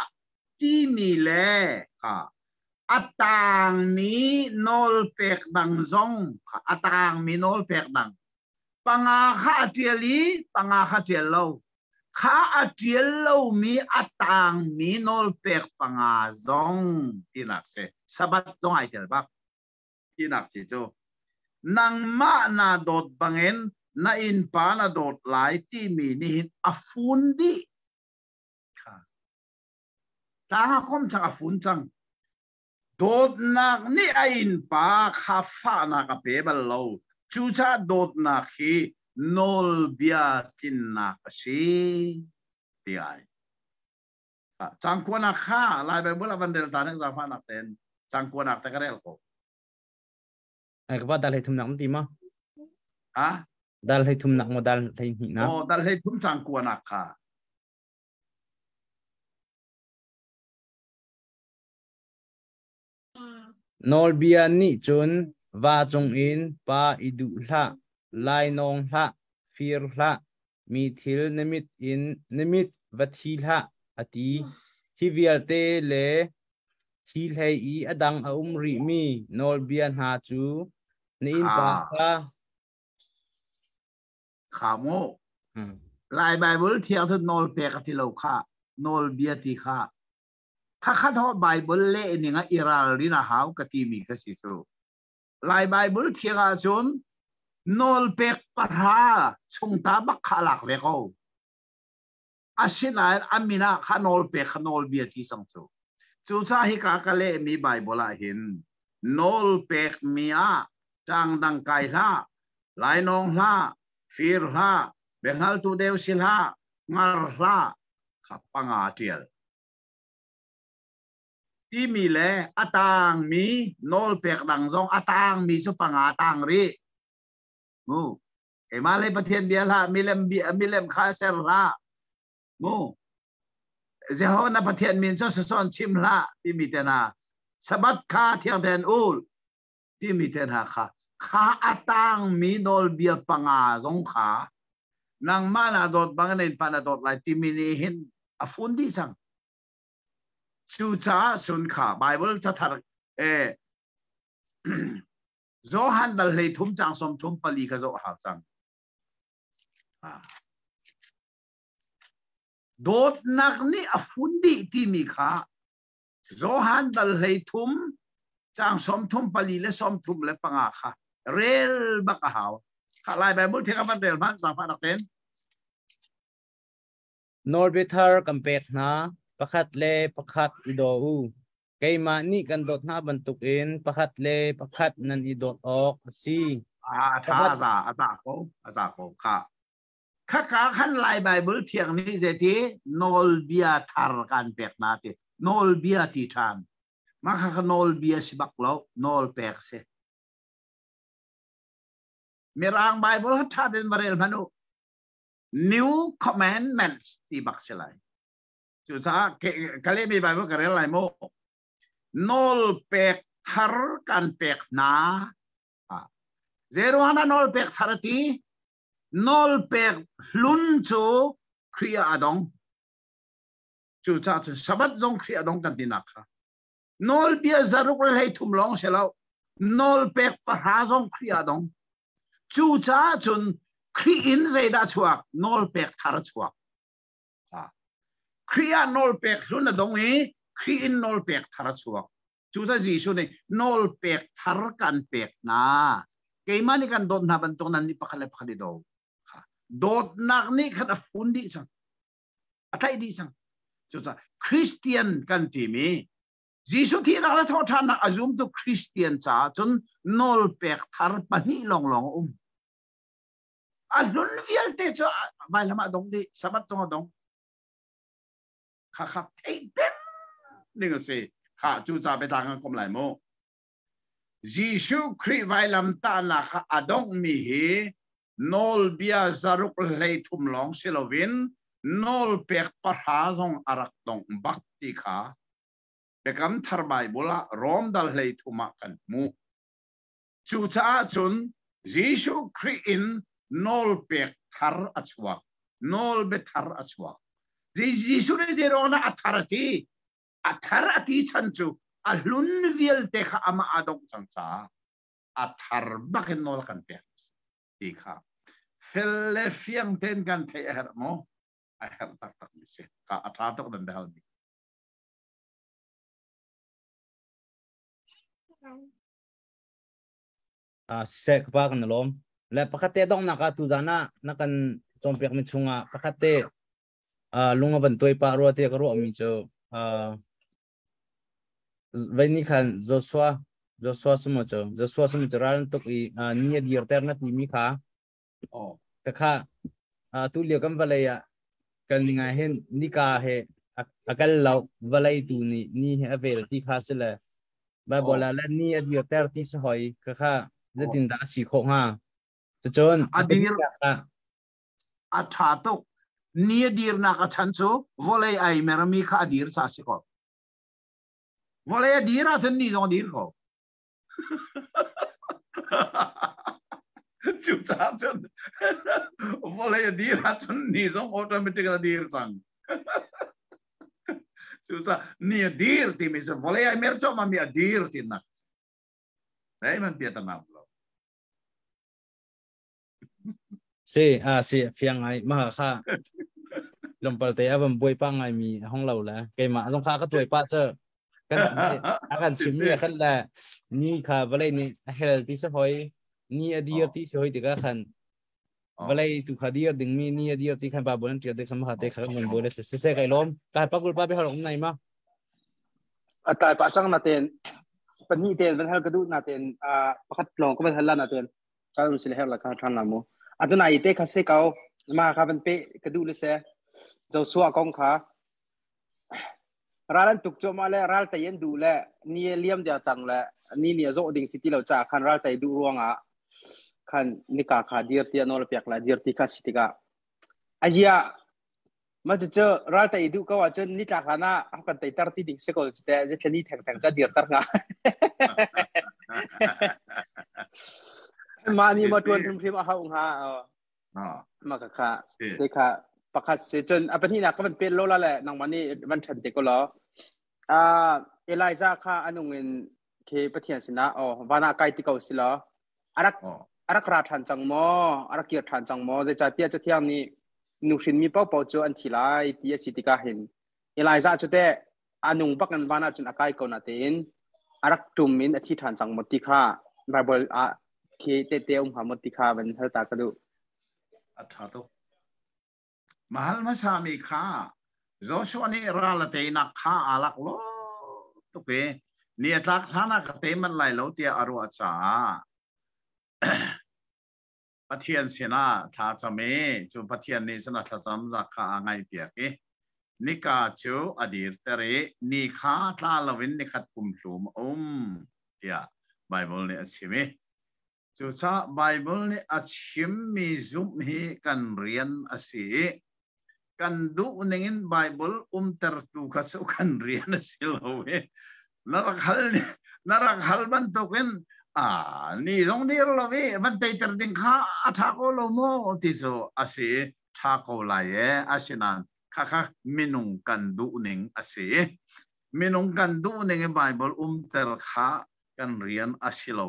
ti mi le kha atang mi nol pek dang zong atang mi nol pek dang panga kha atieli panga kha tiel lo ข้าอาเจียลเรามีอัตางมีนอลเปกปังอาจงที่นักเสสบัดจงไอเดียบักที่นักจิโจนังมานาโดดบังเอ็นนาอินปานาโดดหลายที่มีนี่อฟุนดีค่ะตาคมจังอฟุนจังโดดนักนี่อินปาข้าฟ้านักเปบัลโลจูชาโดดนักฮีนอลเบียตินนักสีที่ไอจังกวนักข้าลายไปบุลบันเดลตานึกสาฟ้านักเต็นจังกวนักแต่ก็ได้หรอกไอ้ก็ว่าดัลให้ทุ่มหนักมันตีมั้งอ่ะดัลให้ทุ่มหนักมาดัลให้หินะโอ้ดัลให้ทุ่มจังกวนักค่ะนอลเบียนี่จนว่าจงอินปาอิดุละไลนองละฟิรละมีทิลนิมิตอินนิมิตวัตถิละอติฮิวิลเตเลฮิลเฮอีอดังอุมริมีนอลเบียนหาจูนี่อินปาขาโมลายไบเบิลเทียงทุนนอลเปกที่เราค่ะนอลเบียที่ค่ะถ้าข้าทอไบเบิลเล่นี่งอิราลีน่าหาวกติมีกสิสูลายไบเบิลเทียงอาจนนอลเปกปะราชงตาบักขลักเวกเอาอาศินายอามินาขานอลเปกขานอลเบียที่สังสูจูซาฮิกากะเล่มีไบเบิลเห็นนอลเปกมีอาจังดังไกล่าลายนองล่าฟิร์ล่าเบงฮัลตูเดวซิล่างาร์ล่าขับปังอาเทียลที่มีแลอัตางมีนอลเปกดังซองอัตางมีสุปังอาตังรีมูเอมาเลยประเทศเบียร์ละมิเลมคาเซร์ละมูเจ้าหน้าประเทศมินจะสอนชิมละที่มีแต่นาสบัดคาเทียงแทนอูลที่มีแต่นาข้าอัตางมีนอลเบียปังอาซองขานางมานาโดดบางในปานาโดดไลที่มีนี่เห็นอฟุนดีสังชูชาสุนขาไบเบิลจะทำโจฮันดัลเลยทุ่มจังสมทุ่มปลีกโจหาจังโดดนักนี่อฟุนดีที่มีขาโจฮันดัลเลยทุ่มจังสมทุ่มปลีและสมทุ่มและปังอาค่ะเรลบักหาวข้าไล่ไบเบิลที่เขาบันเดลมันสามพันนักเต้นนอร์เบเทอร์กัมเปกนะประคัดเล่ประคัดอิโดอูไกมานี่กันโดดหน้าบรรทุกอินประคัดเล่ประคัดนันอิโดดออกซีท่าอาตาโกค่ะข้าขาขันไล่ไบเบิลเทียงนี้เจทีนอลเบียทาร์กันเปกนาทีนอลเบียที่ทานมาข้านอลเบียสิบักแล้วนอลเปกเซมีร่างไบเบิลท่าเดินบริเวณมนุ New Commandments ที่บักเสลายจุดซะกะเลมีไบเบิลกะเรลไลโมนอลเปกทาร์กันเปกนาเจรวานะนอลเปกทาร์ตีนอลเปกลุนโจครีอาดงจุดซะจุดสบัดจงครีอาดงกันที่นักค่ะนอลเบียจารุกเลยทุ่มลองเสลาวนอลเปกปะหาจงครีอาดงจูจ้าจนครีอินใจได้ชัวร์นอลเปกทาร์ชัวร์ครีอนอลเปกสุนดงนี้ครีอินนอลเปกทาร์ชัวร์จูจ้าจีสุนนอลเปกทาร์กันเปกนาเกี่ยมันนี่กันโดนนับตรงนั้นนี่พักเล็บพักดีดูโดดนักนี่ขันฟุนดีจังอะไรดีจังจูจ้าคริสเตียนกันที่มีจีสุที่เราทอดทานอาจุมตุคริสเตียนจ้าจนนอลเปกทาร์ปนีลองอันนู้นวิลเตจ้าไปละมาดงดีสบัดตรงดงข้าเฮ้ยเป็นนี่ก็สิข้าจูจ้าไปทางกรมไหลโมจีสุคริสต์ไปลำตาหนักอดงมีเฮนอลเบียจารุกเลยทุ่มลองเซลวินนอลเปกปะหาจงอารักตงบักติข้าเปกำทาร์ไบบุลารอมดัลเลยทุ่มกันมูจูจ้าจุนจีสุคริสต์ นอลเปกทาร์อัชวะนอลเบทาร์อัชวะจีสุนี่เดรอนะอัทาร์ตีฉันจูอัลลุนวิลเตค่ะอามาอดงจังจ้าอัทาร์บักนอลกันเปกดีค่ะเฟลเลฟียงเทนกันเทอร์โม ไอ้ฮันตักมิเสกะอัฐาตกดันเดลมีเสกปากันล้มและปกติต้องนักตุจานะนักกันจอมเปียกมิชุงอ่ะปกติลุงบันตัวปารัวเตกรัวมิเจอวันนี้ขันJoshuaสมุทรร้านตุกนี่ดีร์เตอร์นัดมีค่ะแต่ค่ะตุเลียกันวะเลยกันยังไงเห็นนี่กาเหอักเราวะเลยตูนี่เอเวอร์ที่ข้าศึกเลยบางบอลแล้วนี่ดีร์เตอร์ที่สหายค่ะจะติดตามสิโคฮะจะจนอดีร์อัฐาตุกนี่ดีร์นักชันซูวอลเลยไอเมรมีค่ะอดีร์สาสิโควอลเลยอดีร์อันนี้ต้องอดีร์เขาจุดจ้าจนวอลเลยอดีร์อันนี้ต้องออโตเมติกอดีร์สั่งจุดจ้านี่อดีร์ที่มีสวอลเลยไอเมรจอมมีอดีร์ที่นักไอ้มันเปียตันนับสิเพียงไงมาค่ะ ลงไปแต่ว่ามันบวยปังไงมีห้องเราแล้วเกมลงค้าก็ตัวป้าเจอกันอาการชิมเนี่ยขันแหละนี่ค่ะวันนี้เฮลที่สหายนี่อดีตที่สหายที่ก็ขันวันนี้ตุขาดีดึงมีนี่อดีตที่ขันป้าบนนั้นเจอเด็กสมัครเด็กขันมันบวยเลยเสียใจล้มการปักกุลป้าไปหาลงไหนมาแต่ป้าจังนาเตนปัญหาเตนปัญหากระดูนาเตนประคัดลองก็เป็นฮัลลานาเตนการรู้สึกเฮลละค่ะท่านนำมูอันนั้นไอเตะคัสเซเขามาค่ะเป็นเป๊ะกระดูเลยเสียเจ้าสัวกองค่ะร้านตุกโจมาเลยร้านแต่ยันดูแลนี่เลี้ยมเดียวจังเลยนี่เนี่ยโจดิ่งสิที่เราจากคันร้านแต่ดูร่วงคันนิกาขาดีร์ที่นอลเปียกละดีร์ที่คัสติกาไอ้เหี้ยมาเจอร้านแต่ดูก็ว่าจนนิกาขานะเขากันแต่ตร์ที่ดิ่งสิก็จะจะนี่แทงก็ดีร์ตร์งามานี่มาทวนพริมเอาหามาค่ะเด็กค่ะประคัดเสจนอันนี้นะก็มันเป็นโลละแหละนังมันนี่มันฉันเด็กก็ล้อเอไลซ่าค่ะอันนู้นเคปะเทียนสินะวานาไกติเกาสิล้ออารักราทันจังมออารักเกียรทันจังมอจะจ่ายเตี้ยจะเที่ยงนี้นุชินมีเป้าโจอันที่ไรที่สิติกาเห็นเอไลซ่าจุดเตะอันนู้นปักกันวานาจนอากายก็นาเตนอารักจุ่มมินอธิษฐานจังมติค่ะไบเบิลเคเตหามติค่ะเป็นเท่าตากระดูอัฐาตุมหัลมาชามีข้าโจชัวนี่ราลเตนักข้าอาลักโลตุเปเนี่ยทักฐานะกเตมันไหลโลเตียอรุอาจาปะเทียนเสนาท่าจะเมจูปะเทียนนี่สนับสนุนจากข้าไงเปียกนิกาจูอดีตเตเรนิข้าท่าลวินนิขัดกุมลุมเตียไบเบิลเนี่ยใช่ไหมจุดจ้าไบเบิลเนี่ยอาชิมมีซุมฮีกันเรียนอาศัยกันดูนึงไบเบิลเตอร์ตุกัสกันเรียนอาศัยเรานารักฮัลบันตุกินนี่ตรงนี้เรามันเตยตระดิ่งข้าทักโอโลโมติโซอาศัยทักโอไลอาศัยนั้นข้ามินุงกันดูนึงอาศัยมินุงกันดูนึงไบเบิลเตอร์ข้ากันเรียนอาศัยเรา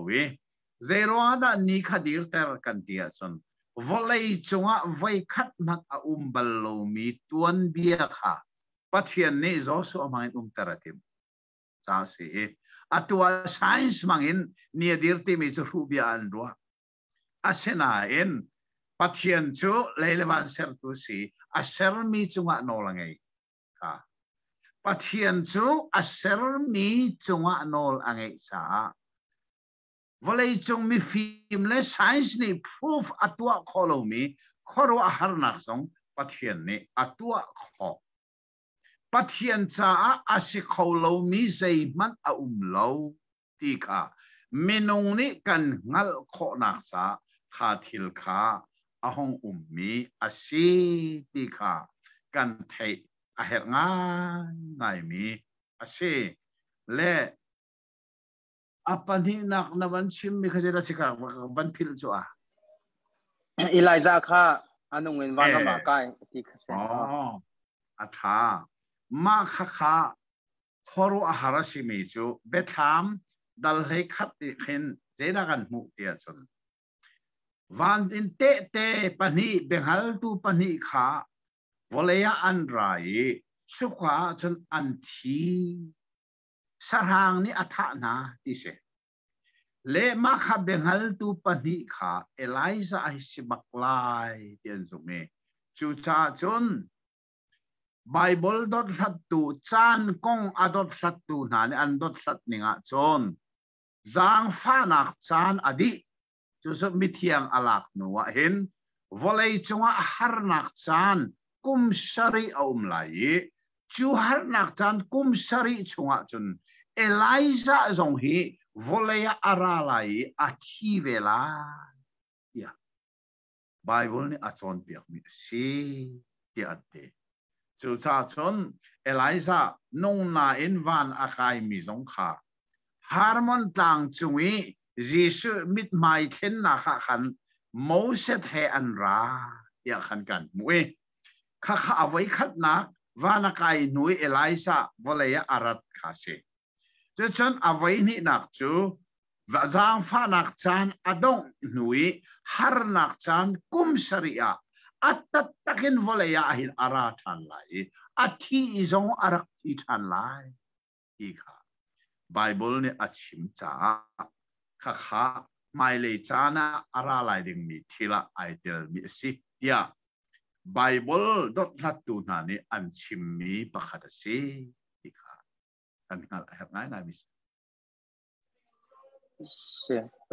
zero ada ni khadir ter kan tia son volei chunga voi khat nak a ballo mi tuan bia kha pathian ni zo so amain teratim sa se atua science mangin ni dir ti mi chu bia an ro asena en pathian chu leilewan ser tu si aser mi chunga no langai ka pathian chu aser mi chunga nol angai sa Volei chung mi film le science ni proof atua kholo mi khoro ahar nak song pathian ni atua kho pathian cha asi kholo mi sei man a lo ti kha minung ni kan ngal kho nak sa kha thil kha ahong mi asi ti kha kan thei a her ngai mi asi le apa ni nak naman sim mi kasi na sika ban pil so Eliza kha anong in wan ma kai ti khase atha ma kha khoru ahara si mi chu betham dal hei khat ti khin zena kan mu tia chun van in te pani behal tu pani kha volaya an rai sukha chun an thi sarang ni atha na ti se le ma kha bengal tu pani kha Eliza ai sibaklai tian zunge chu cha chun Bible dot sat tu chan kong adot sat tu na ni an dot sat ninga chon zang fa nak chan adi chu so mithiang alak nuwa hin volei chunga har nak chan kum sari om lai chu har nak chan kum sari chunga chun Eliza zong hi volei ara lai a thi vela ya Bible ni a chon piak mi si ti ate chu cha chon Eliza nong na in van a kai mi zong kha harmon tang chungi Jisu mit mai then na kha khan Moses he an ra ya khan kan mui kha kha avai khat na vana kai nui Eliza volaya arat kha se chu chon avai ni nak chu va zang fa nak chan adong nui har nak chan kum sharia atat takin volaya hin ara than lai athi izong arak thi than lai i kha Bible ni achim cha kha kha mai le chana ara lai ding mi thila ai tel mi si ya Bible dot latu na ni an chim mi pakhat si i kha kan ngai ngai mi se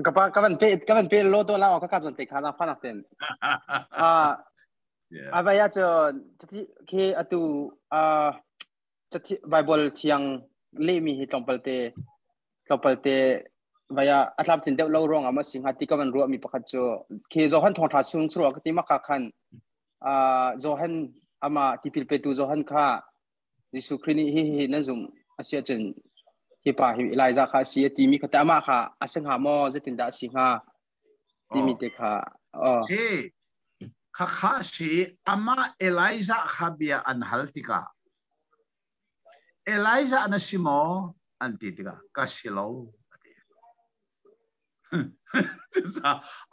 kapan pe lo to la ka chon te kha na phanak ten avaya cho thi ke atu chathi Bible thiang le mi hi tlompalte vaya atlap tin deuh lo rong ama singha ti kaman ru mi pakhat cho ke zo han thong tha chung chro ka ti ma kha khan zo han ama ti pil pe tu zo han kha Jisu Krini hi na zum asia chen hi pa hi Eliza kha si ti mi khata ma kha aseng ha mo zetin da singha ti mi te kha he kha kha si ama Eliza khabia an haltika Eliza anasimo antitika kasilo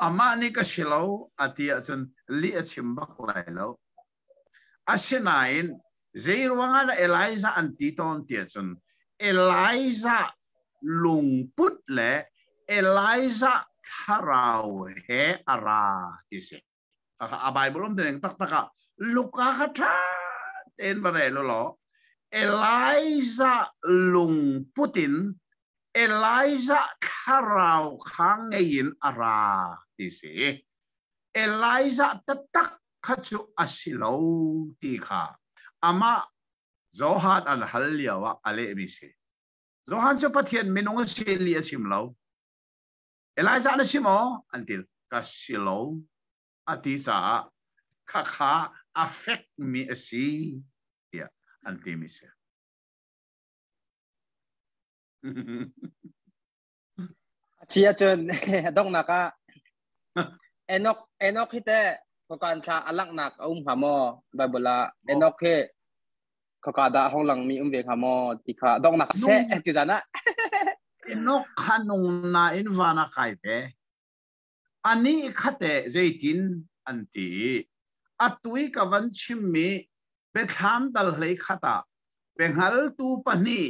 ama ni kasilo atia chun li achim bak lai lo asinain zeirwanga da Eliza antiton tia chun Eliza lungput le Eliza tharau he ara ise a Bible den tak taka luka khatha ten bare lo Eliza lungputin Eliza tharau khangein ara ise Eliza tatak khachu asilo ti kha ama Zohan an halyawa ale mise Zohan cho pathian minung sili asimlo Eliza na simo until kasilo atisa kha affect me asi ya anti mise sia chon dong naka enok hite ko kan tha alak nak hamo Bible enok he kakada hong lang mi ve khamo tikha dong nak se ti jana enok khanung na in vana khai pe ani khate zeitin anti atui ka van chimmi betham dal hlei khata benghal tu pani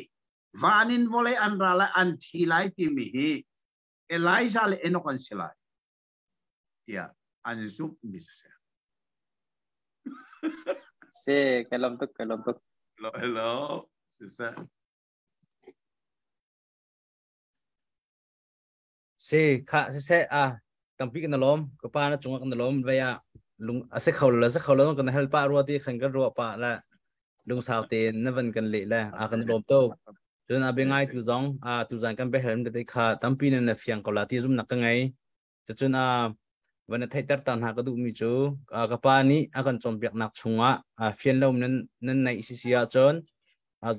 vanin vole anrala anthi lai ti mi hi Eliza le enok an silai ya anzup mi se kalam tuk hello sisa se kha se tampi kan lom ko pa na chunga kan lom vaya lung ase khawla kan helpa ruati khan kan ru pa la lung saute na van kan le la kan lom to chun abengai tu zong tu zan kan be helm de kha tampi na fiang ko la ti zum nak ngai chunวันไทยตัดตันหากระดูมีจูกับปานี้อาการจมเปียกหนักชงเฟียนเรานั้นในสิเสียจน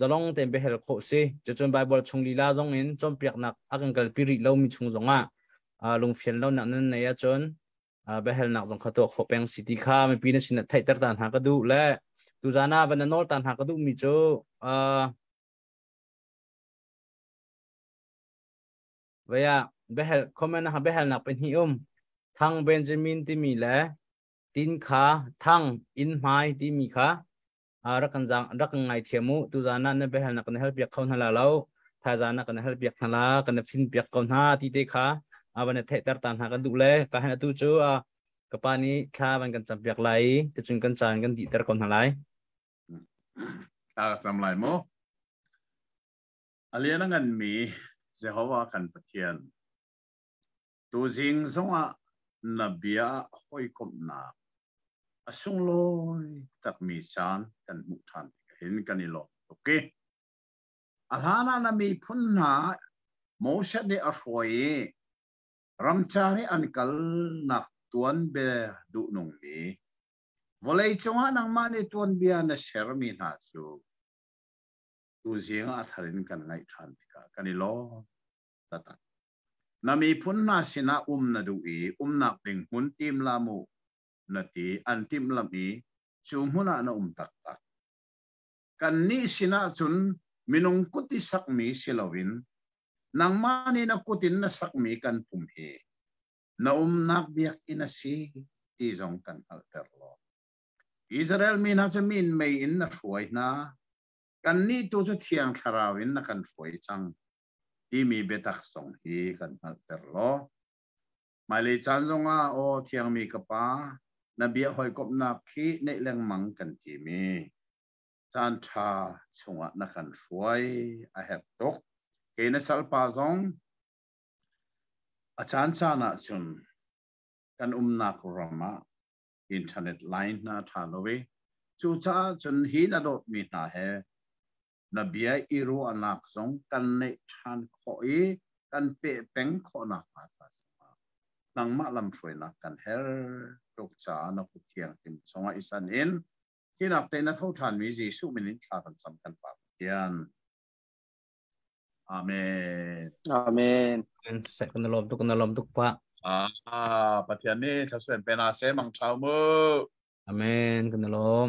จะลองเต็มไปเฮลโคซีจะจนไบเบิลชงลีลาจงเห็นจมเปียกหนักอาการกัลปิริเรามีชงจงลงเฟียนเรานั้นในจนไปเฮลหนักจงขัดตัวขบแปงสิติค่าไม่ปีนั้นสินไทยตัดตันหากระดูและตุจานาวันนั้นโนตันหากระดูมีจูเวียไปเฮลคอมเมนต์ไปเฮลหนักเป็นหิมทางเบนจามินที่มีแหละ tin khá thăng in mai tí mi kháรักกันจังรักกันไงเทียมูตุจานะเนี่ยไปหานักกันให้เปียกเขาหน้าแล้วถ้าจานะกันให้เปียกหน้ากันฟินเปียกเขาหน้าที่เด็กค่ะวันนี้เทตร์ตันหากันดูเลยก็ให้ตัวจูกับปานี้ข้ามันกันจำเปียกไหลจะจุนกันจานกันดีเตอร์คนหน้าไหลจำไหลมั้งอะไรนั่งกันมีเจ้าว่ากันปะเทียนตัวจริงสงนบียหอยกบนาสุ่งลอยจักมีชานกันมุทันเห็นกันนี่หรอโอเคอาหารนั้นมีพุ่นหาโมเสเดอรวยรำจารีอันกัลนักตัวเบดุนงมีวลัยจงหานังมันในตัวเบียนเชอร์มีนาสูตัวเสียงอัธรินกันไงทันกันนี่หรอตัดนามีพุ่นหาสินะนาดูนักเป็นหุ่นทีมลามูนาทีอันทีมลามีชูมุนานะตักกันนี่สินะจุนมินงกุติสักมีสิลาวินนางมานีนักกุตินนัสักมีกันปุ่มเฮนะนักเบียกอินาซีที่จงกันอัลเทอร์โลอิสราเอลมีนาจะมีนไม่อินนักช่วยนะกันนี่ตัวจะเที่ยงคาราวินนักกันช่วยจังที่มีเบตักส่งฮีกันอัลเทอร์โลมาเลยจันทร์โอเที่ยงมีกระป๋านบีหอยกบนักขี้ในเรื่องมังกันที่มีจันทราชงะนักกันช่วยอาเหตุตกเห็นสัลปาซองอาจารย์ชาณจุนกันนักรำมาอินเทอร์เน็ตไลน์น่าทานเอาไว้จู่จ้าจนหินอดมีน่าเหนบีอิรูอนักซองกันในทานขอยกันเปะเป็งขอนักมาจากนางมาลำช่วยนักกันเฮลตกจ้านักเที่ยงติมสงอิสันเอ็นที่นักเตะนักเท่าทานวิจิสุมินิทากันสำคัญปากเทียนอาเมนอาเมนเสกกันลมทุกพระปะเทียนนี้ถ้าส่วนเป็นอาเซมังชาวมืออาเมนกันลม